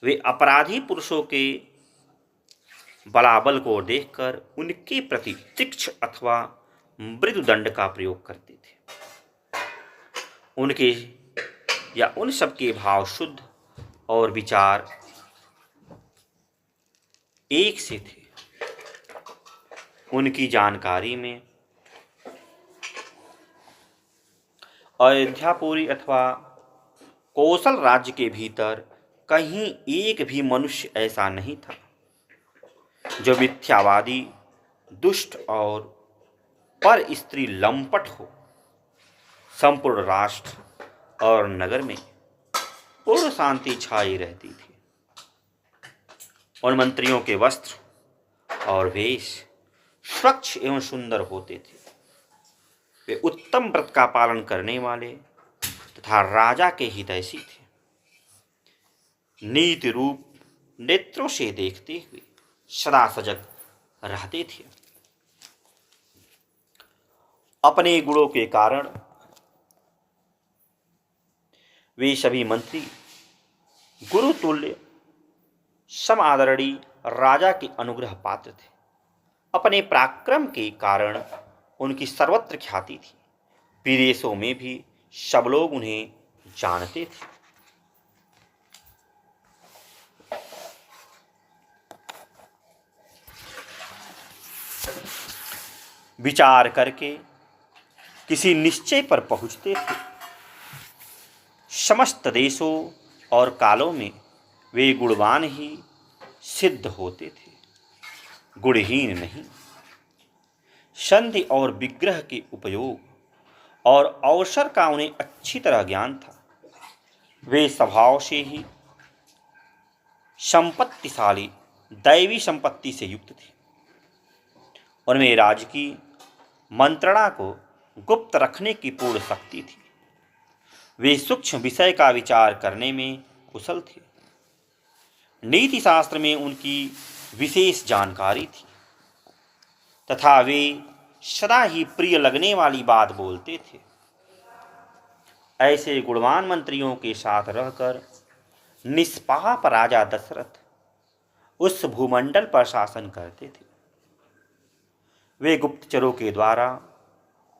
A: वे अपराधी पुरुषों के बलाबल को देखकर उनके प्रति तीक्ष्ण अथवा मृदु दंड का प्रयोग करते थे। उनके या उन सबके भाव शुद्ध और विचार एक से थे। उनकी जानकारी में अयोध्यापुरी अथवा कौशल राज्य के भीतर कहीं एक भी मनुष्य ऐसा नहीं था जो मिथ्यावादी, दुष्ट और पर स्त्री लंपट हो। संपूर्ण राष्ट्र और नगर में पूर्ण शांति छाई रहती थी। उन मंत्रियों के वस्त्र और वेश स्वच्छ एवं सुंदर होते थे। वे उत्तम व्रत का पालन करने वाले तथा राजा के हितैषी थे। नीति रूप नेत्रों से देखते हुए सदा सजग रहते थे। अपने गुणों के कारण वे सभी मंत्री गुरु तुल्य समादरणीय राजा के अनुग्रह पात्र थे। अपने पराक्रम के कारण उनकी सर्वत्र ख्याति थी। विदेशों में भी सब लोग उन्हें जानते थे। विचार करके किसी निश्चय पर पहुंचते थे। समस्त देशों और कालों में वे गुणवान ही सिद्ध होते थे, गुणहीन नहीं। संधि और विग्रह के उपयोग और अवसर का उन्हें अच्छी तरह ज्ञान था। वे स्वभाव से ही संपत्तिशाली, दैवी संपत्ति से युक्त थे। उनमें राजकीय मंत्रणा को गुप्त रखने की पूर्ण शक्ति थी। वे सूक्ष्म विषय का विचार करने में कुशल थे। नीति शास्त्र में उनकी विशेष जानकारी थी तथा वे सदा ही प्रिय लगने वाली बात बोलते थे। ऐसे गुणवान मंत्रियों के साथ रहकर निष्पाप राजा दशरथ उस भूमंडल पर शासन करते थे। वे गुप्तचरों के द्वारा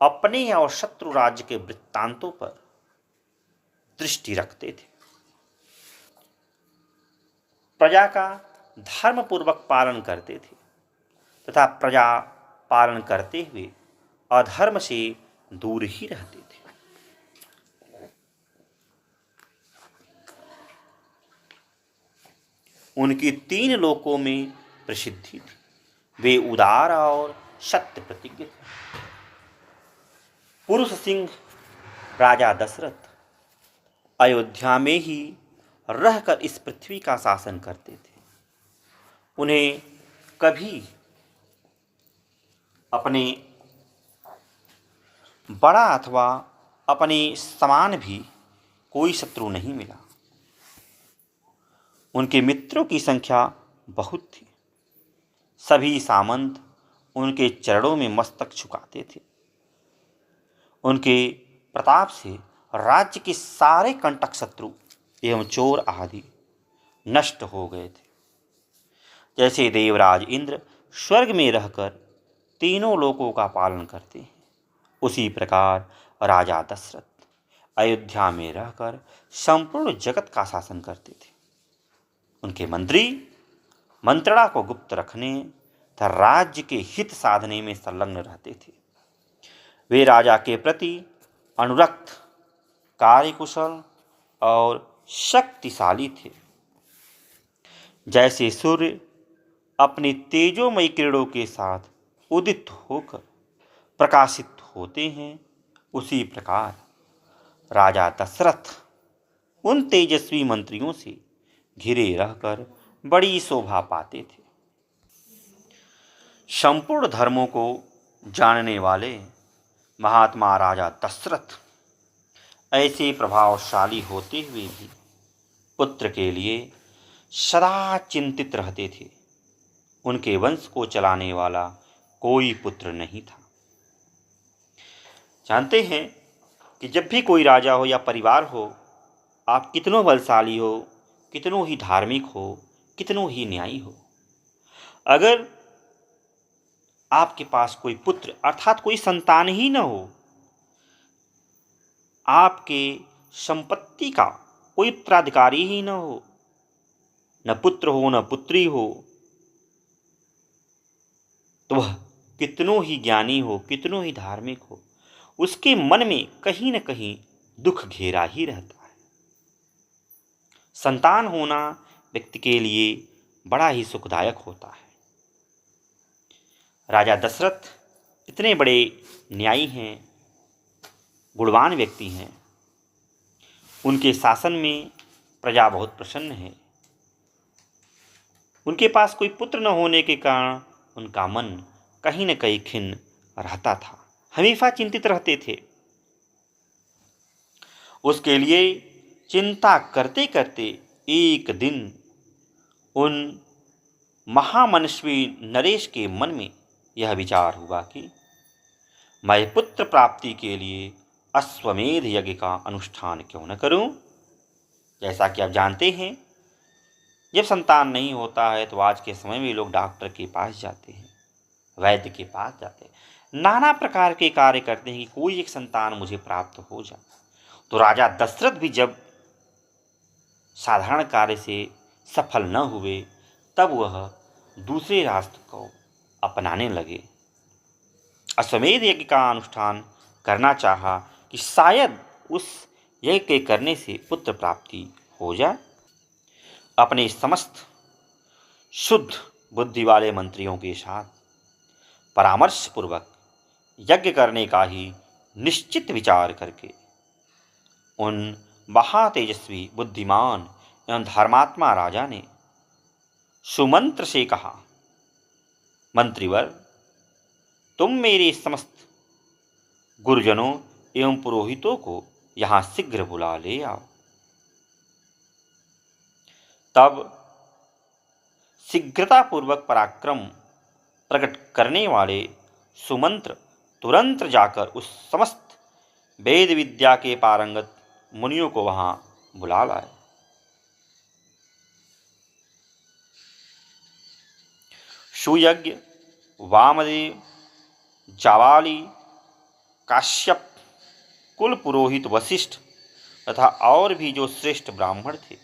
A: अपने और शत्रु राज्य के वृत्तांतों पर दृष्टि रखते थे। प्रजा का धर्मपूर्वक पालन करते थे तथा प्रजा पालन करते हुए अधर्म से दूर ही रहते थे। उनकी 3 लोकों में प्रसिद्धि थी। वे उदार और सत्य प्रतिज्ञ थे। पुरुष सिंह राजा दशरथ अयोध्या में ही रहकर इस पृथ्वी का शासन करते थे। उन्हें कभी अपने बड़ा अथवा अपने समान भी कोई शत्रु नहीं मिला। उनके मित्रों की संख्या बहुत थी। सभी सामंत उनके चरणों में मस्तक झुकाते थे। उनके प्रताप से राज्य के सारे कंटक शत्रु एवं चोर आदि नष्ट हो गए थे। जैसे देवराज इंद्र स्वर्ग में रहकर तीनों लोकों का पालन करते हैं, उसी प्रकार राजा दशरथ अयोध्या में रहकर संपूर्ण जगत का शासन करते थे। उनके मंत्री मंत्रणा को गुप्त रखने तथा राज्य के हित साधने में संलग्न रहते थे। वे राजा के प्रति अनुरक्त, कार्यकुशल और शक्तिशाली थे। जैसे सूर्य अपनी तेजोमयी किरणों के साथ उदित होकर प्रकाशित होते हैं, उसी प्रकार राजा दशरथ उन तेजस्वी मंत्रियों से घिरे रहकर बड़ी शोभा पाते थे। संपूर्ण धर्मों को जानने वाले महात्मा राजा दशरथ ऐसे प्रभावशाली होते हुए भी पुत्र के लिए सदा चिंतित रहते थे। उनके वंश को चलाने वाला कोई पुत्र नहीं था। जानते हैं कि जब भी कोई राजा हो या परिवार हो, आप कितनों बलशाली हो, कितनों ही धार्मिक हो, कितनों ही न्यायी हो, अगर आपके पास कोई पुत्र अर्थात कोई संतान ही न हो, आपके संपत्ति का कोई उत्तराधिकारी ही न हो, न पुत्र हो न पुत्री हो, तो वह कितनों ही ज्ञानी हो, कितनों ही धार्मिक हो, उसके मन में कहीं न कहीं दुख घेरा ही रहता है। संतान होना व्यक्ति के लिए बड़ा ही सुखदायक होता है। राजा दशरथ इतने बड़े न्यायी हैं, गुणवान व्यक्ति हैं। उनके शासन में प्रजा बहुत प्रसन्न है। उनके पास कोई पुत्र न होने के कारण उनका मन कहीं न कहीं खिन्न रहता था, हमेशा चिंतित रहते थे। उसके लिए चिंता करते करते एक दिन उन महामनस्वी नरेश के मन में यह विचार हुआ कि मैं पुत्र प्राप्ति के लिए अश्वमेध यज्ञ का अनुष्ठान क्यों न करूं। जैसा कि आप जानते हैं, जब संतान नहीं होता है तो आज के समय में लोग डॉक्टर के पास जाते हैं, वैद्य के पास जाते हैं, नाना प्रकार के कार्य करते हैं कि कोई एक संतान मुझे प्राप्त हो जाए। तो राजा दशरथ भी जब साधारण कार्य से सफल न हुए, तब वह दूसरे रास्ते को अपनाने लगे। अश्वमेध यज्ञ का अनुष्ठान करना चाहा कि शायद उस यज्ञ के करने से पुत्र प्राप्ति हो जाए। अपने समस्त शुद्ध बुद्धि वाले मंत्रियों के साथ परामर्श पूर्वक यज्ञ करने का ही निश्चित विचार करके उन महातेजस्वी, बुद्धिमान एवं धर्मात्मा राजा ने सुमंत्र से कहा, मंत्रीवर, तुम मेरे समस्त गुरुजनों एवं पुरोहितों को यहाँ शीघ्र बुला ले आओ। तब शीघ्रतापूर्वक पराक्रम प्रकट करने वाले सुमंत्र तुरंत जाकर उस समस्त वेद विद्या के पारंगत मुनियों को वहां बुला लाए। सुयज्ञ, वामदेव, जावाली, काश्यप, कुल पुरोहित वशिष्ठ तथा और भी जो श्रेष्ठ ब्राह्मण थे,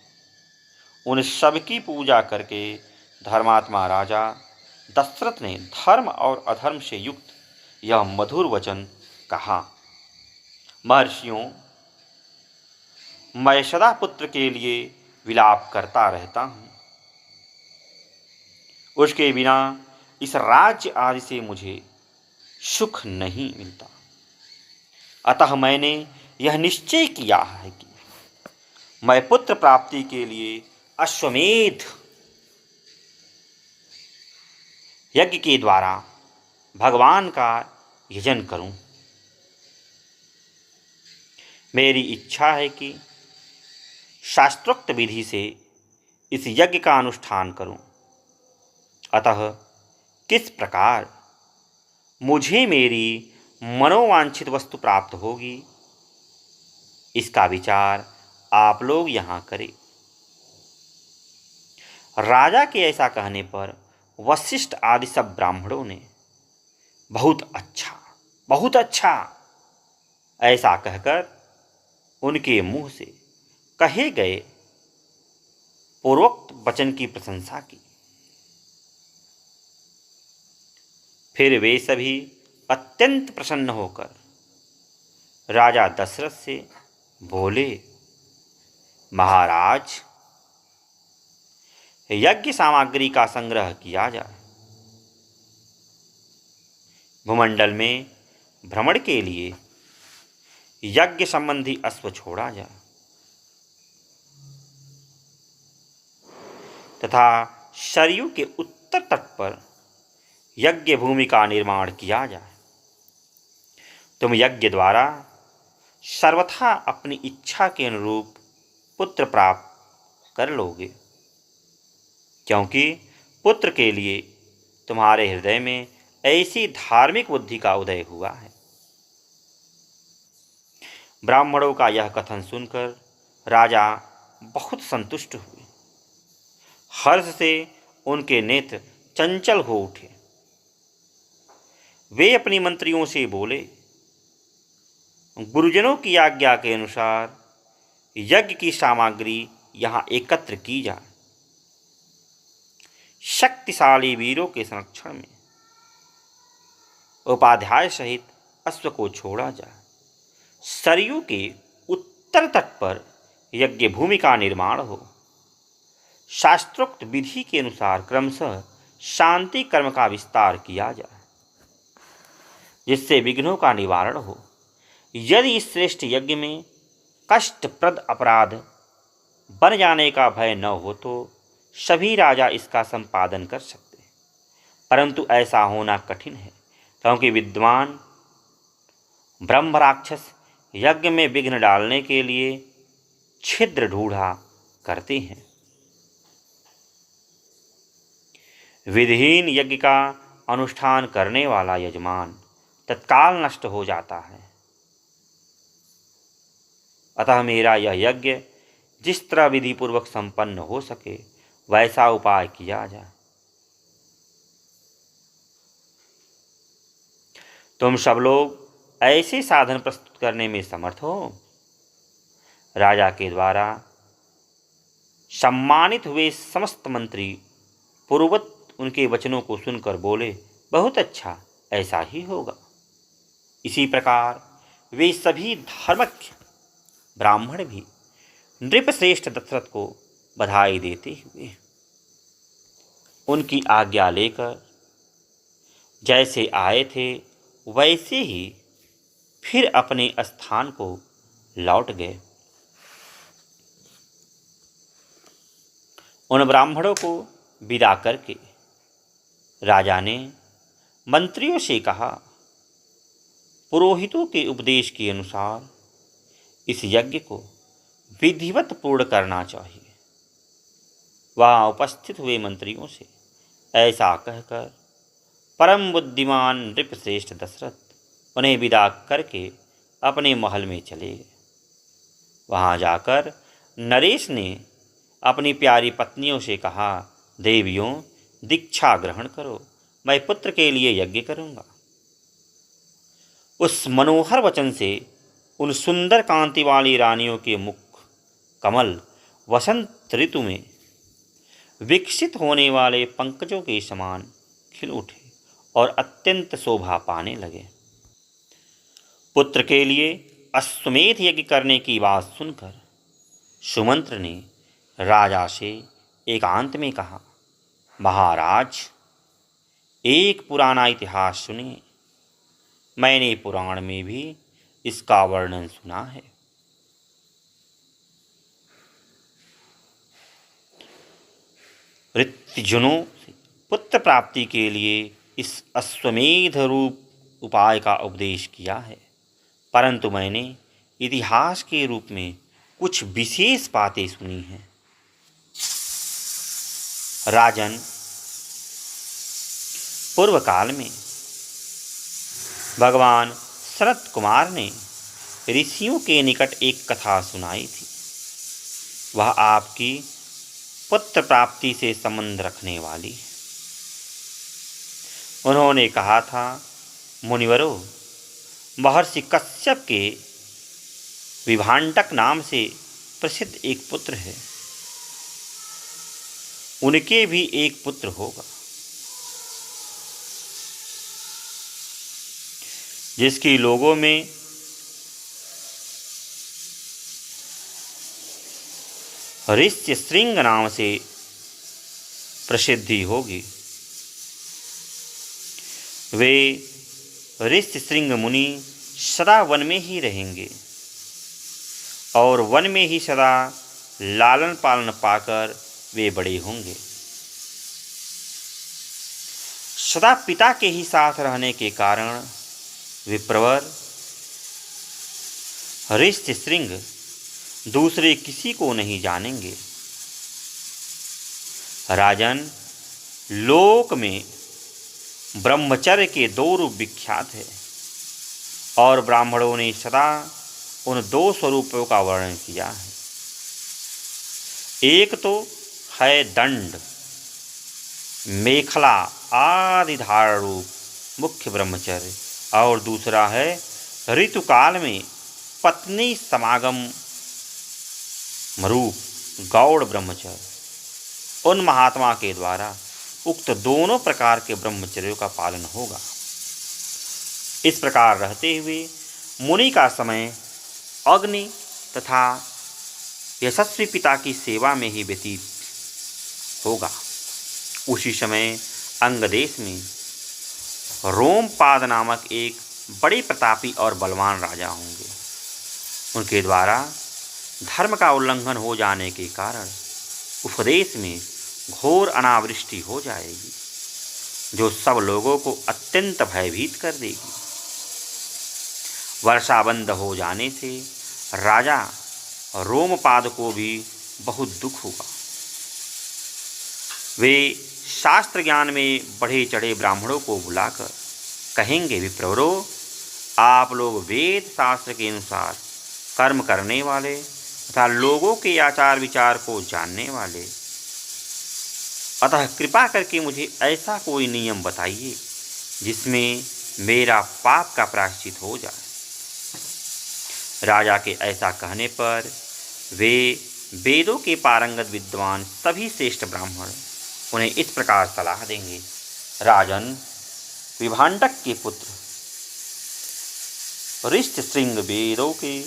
A: उन सब की पूजा करके धर्मात्मा राजा दशरथ ने धर्म और अधर्म से युक्त यह मधुर वचन कहा, महर्षियों, मैं सदा पुत्र के लिए विलाप करता रहता हूँ। उसके बिना इस राज्य आदि से मुझे सुख नहीं मिलता। अतः मैंने यह निश्चय किया है कि मैं पुत्र प्राप्ति के लिए अश्वमेध यज्ञ के द्वारा भगवान का यजन करूं। मेरी इच्छा है कि शास्त्रोक्त विधि से इस यज्ञ का अनुष्ठान करूं। अतः किस प्रकार मुझे मेरी मनोवांछित वस्तु प्राप्त होगी, इसका विचार आप लोग यहाँ करें। राजा के ऐसा कहने पर वशिष्ठ आदि सब ब्राह्मणों ने बहुत अच्छा ऐसा कहकर उनके मुंह से कहे गए पूर्वोक्त वचन की प्रशंसा की। फिर वे सभी अत्यंत प्रसन्न होकर राजा दशरथ से बोले, महाराज, यज्ञ सामग्री का संग्रह किया जाए, भूमंडल में भ्रमण के लिए यज्ञ संबंधी अश्व छोड़ा जाए तथा सरयू के उत्तर तट पर यज्ञ भूमि का निर्माण किया जाए। तुम यज्ञ द्वारा सर्वथा अपनी इच्छा के अनुरूप पुत्र प्राप्त कर लोगे, क्योंकि पुत्र के लिए तुम्हारे हृदय में ऐसी धार्मिक बुद्धि का उदय हुआ है। ब्राह्मणों का यह कथन सुनकर राजा बहुत संतुष्ट हुए। हर्ष से उनके नेत्र चंचल हो उठे। वे अपने मंत्रियों से बोले, गुरुजनों की आज्ञा के अनुसार यज्ञ की सामग्री यहाँ एकत्र की जाए। शक्तिशाली वीरों के संरक्षण में उपाध्याय सहित अश्व को छोड़ा जाए। सरयू के उत्तर तट पर यज्ञ भूमि का निर्माण हो। शास्त्रोक्त विधि के अनुसार क्रमशः शांति कर्म का विस्तार किया जाए, जिससे विघ्नों का निवारण हो। यदि इस श्रेष्ठ यज्ञ में कष्टप्रद अपराध बन जाने का भय न हो तो सभी राजा इसका संपादन कर सकते हैं, परंतु ऐसा होना कठिन है, क्योंकि विद्वान ब्रह्म राक्षस यज्ञ में विघ्न डालने के लिए छिद्र ढूंढा करते हैं। विधिहीन यज्ञ का अनुष्ठान करने वाला यजमान तत्काल नष्ट हो जाता है। अतः मेरा यह यज्ञ जिस तरह विधि पूर्वक संपन्न हो सके वैसा उपाय किया जाए। तुम सब लोग ऐसे साधन प्रस्तुत करने में समर्थ हो। राजा के द्वारा सम्मानित हुए समस्त मंत्री पूर्ववत उनके वचनों को सुनकर बोले, बहुत अच्छा, ऐसा ही होगा। इसी प्रकार वे सभी धर्मज्ञ ब्राह्मण भी नृपश्रेष्ठ दशरथ को बधाई देते हुए उनकी आज्ञा लेकर जैसे आए थे वैसे ही फिर अपने स्थान को लौट गए। उन ब्राह्मणों को विदा करके राजा ने मंत्रियों से कहा, पुरोहितों के उपदेश के अनुसार इस यज्ञ को विधिवत पूर्ण करना चाहिए। वहाँ उपस्थित हुए मंत्रियों से ऐसा कहकर परम बुद्धिमान नृपश्रेष्ठ दशरथ उन्हें विदा करके अपने महल में चले गए। वहाँ जाकर नरेश ने अपनी प्यारी पत्नियों से कहा, देवियों, दीक्षा ग्रहण करो, मैं पुत्र के लिए यज्ञ करूँगा। उस मनोहर वचन से उन सुंदर कांति वाली रानियों के मुख कमल वसंत ऋतु में विकसित होने वाले पंकजों के समान खिल उठे और अत्यंत शोभा पाने लगे। पुत्र के लिए अश्वमेध यज्ञ करने की बात सुनकर सुमंत्र ने राजा से एकांत में कहा, महाराज, एक पुराना इतिहास सुनिए। मैंने पुराण में भी इसका वर्णन सुना है। ऋतजनों से पुत्र प्राप्ति के लिए इस अश्वमेध रूप उपाय का उपदेश किया है, परंतु मैंने इतिहास के रूप में कुछ विशेष बातें सुनी हैं। राजन, पूर्व काल में भगवान शरत कुमार ने ऋषियों के निकट एक कथा सुनाई थी। वह आपकी पुत्र प्राप्ति से संबंध रखने वाली है। उन्होंने कहा था, मुनिवरों, महर्षि कश्यप के विभांडक नाम से प्रसिद्ध एक पुत्र है। उनके भी एक पुत्र होगा। जिसकी लोगों में ऋष्य श्रृंग नाम से प्रसिद्धि होगी। वे ऋष्य श्रृंग मुनि सदा वन में ही रहेंगे और वन में ही सदा लालन पालन पाकर वे बड़े होंगे। सदा पिता के ही साथ रहने के कारण विप्रवर ऋष्य श्रृंग दूसरे किसी को नहीं जानेंगे। राजन, लोक में ब्रह्मचर्य के 2 रूप विख्यात है और ब्राह्मणों ने सदा उन 2 स्वरूपों का वर्णन किया है। एक तो है दंड मेखला आदि धारण रूप मुख्य ब्रह्मचर्य और दूसरा है ऋतुकाल में पत्नी समागम रूप गौड़ ब्रह्मचर्य। उन महात्मा के द्वारा उक्त दोनों प्रकार के ब्रह्मचर्यों का पालन होगा। इस प्रकार रहते हुए मुनि का समय अग्नि तथा यशस्वी पिता की सेवा में ही व्यतीत होगा। उसी समय अंगदेश में रोमपाद नामक एक बड़े प्रतापी और बलवान राजा होंगे। उनके द्वारा धर्म का उल्लंघन हो जाने के कारण उपदेश में घोर अनावृष्टि हो जाएगी, जो सब लोगों को अत्यंत भयभीत कर देगी। वर्षा बंद हो जाने से राजा रोमपाद को भी बहुत दुख होगा। वे शास्त्र ज्ञान में बढ़े चढ़े ब्राह्मणों को बुलाकर कहेंगे, विप्रवरो, आप लोग वेद शास्त्र के अनुसार कर्म करने वाले तथा लोगों के आचार विचार को जानने वाले, अतः कृपा करके मुझे ऐसा कोई नियम बताइए जिसमें मेरा पाप का प्रायश्चित हो जाए। राजा के ऐसा कहने पर वे वेदों के पारंगत विद्वान सभी श्रेष्ठ ब्राह्मण उन्हें इस प्रकार सलाह देंगे, राजन, विभांडक के पुत्र ऋष्य श्रृंग वेदों के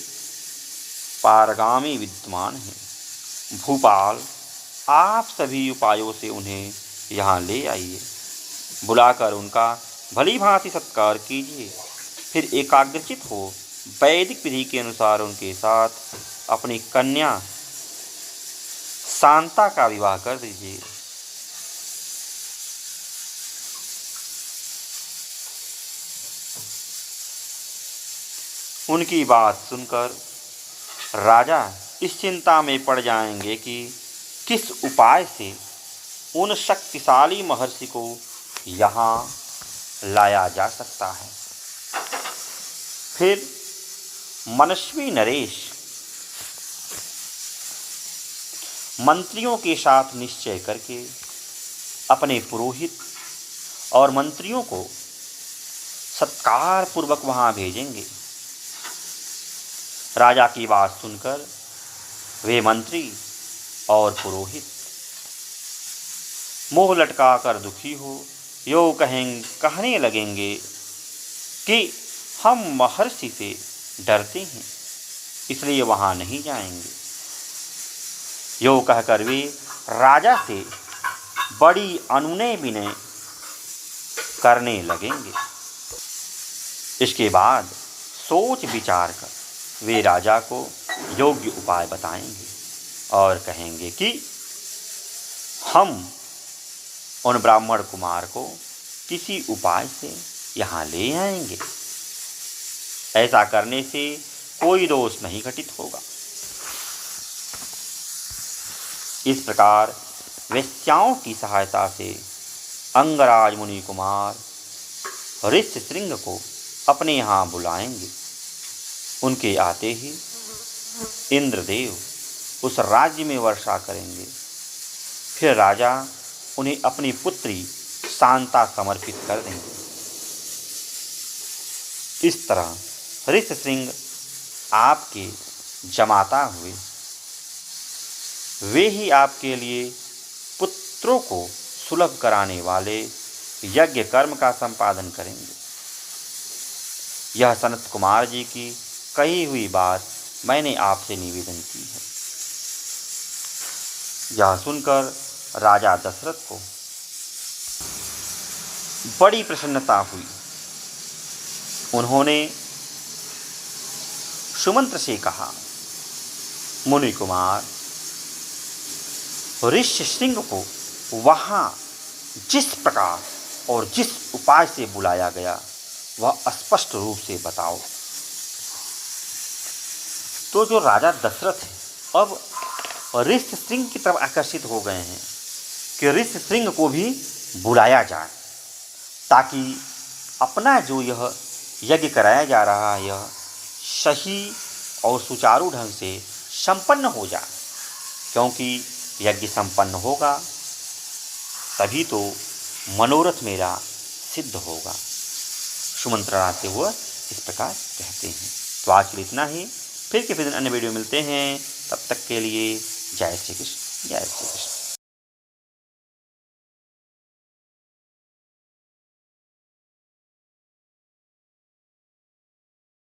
A: पारगामी विद्वान हैं। भूपाल, आप सभी उपायों से उन्हें यहाँ ले आइए। बुलाकर उनका भली भांति सत्कार कीजिए। फिर एकाग्रचित हो वैदिक विधि के अनुसार उनके साथ अपनी कन्या शांता का विवाह कर दीजिए। उनकी बात सुनकर राजा इस चिंता में पड़ जाएंगे कि किस उपाय से उन शक्तिशाली महर्षि को यहाँ लाया जा सकता है। फिर मनस्वी नरेश मंत्रियों के साथ निश्चय करके अपने पुरोहित और मंत्रियों को सत्कार पूर्वक वहाँ भेजेंगे। राजा की बात सुनकर वे मंत्री और पुरोहित मोह लटका कर दुखी हो कहने लगेंगे कि हम महर्षि से डरते हैं, इसलिए वहाँ नहीं जाएंगे। यो कहकर वे राजा से बड़ी अनुनय विनय करने लगेंगे। इसके बाद सोच विचार कर वे राजा को योग्य उपाय बताएंगे और कहेंगे कि हम उन ब्राह्मण कुमार को किसी उपाय से यहाँ ले आएंगे। ऐसा करने से कोई दोष नहीं घटित होगा। इस प्रकार वेश्याओं की सहायता से अंगराज मुनि कुमार ऋष्य श्रृंग को अपने यहाँ बुलाएंगे। उनके आते ही इंद्रदेव उस राज्य में वर्षा करेंगे। फिर राजा उन्हें अपनी पुत्री शांता समर्पित कर देंगे। इस तरह ऋष्य श्रृंग आपके जमाता हुए। वे ही आपके लिए पुत्रों को सुलभ कराने वाले यज्ञ कर्म का संपादन करेंगे। यह सनत कुमार जी की कही हुई बात मैंने आपसे निवेदन की है। यह सुनकर राजा दशरथ को बड़ी प्रसन्नता हुई। उन्होंने सुमंत्र से कहा, मुनि कुमार, ऋष्यशृंग को वहां जिस प्रकार और जिस उपाय से बुलाया गया वह स्पष्ट रूप से बताओ। तो जो राजा दशरथ है अब ऋष्यशृंग की तरफ आकर्षित हो गए हैं कि ऋष्यशृंग को भी बुलाया जाए, ताकि अपना जो यह यज्ञ कराया जा रहा है यह सही और सुचारू ढंग से संपन्न हो जाए, क्योंकि यज्ञ संपन्न होगा तभी तो मनोरथ मेरा सिद्ध होगा। सुमंत्रणाते हुए इस प्रकार कहते हैं। तो आज के लिए इतना ही, फिर किसी दिन अन्य वीडियो मिलते हैं। तब तक के लिए जय श्री कृष्ण, जय श्री कृष्ण।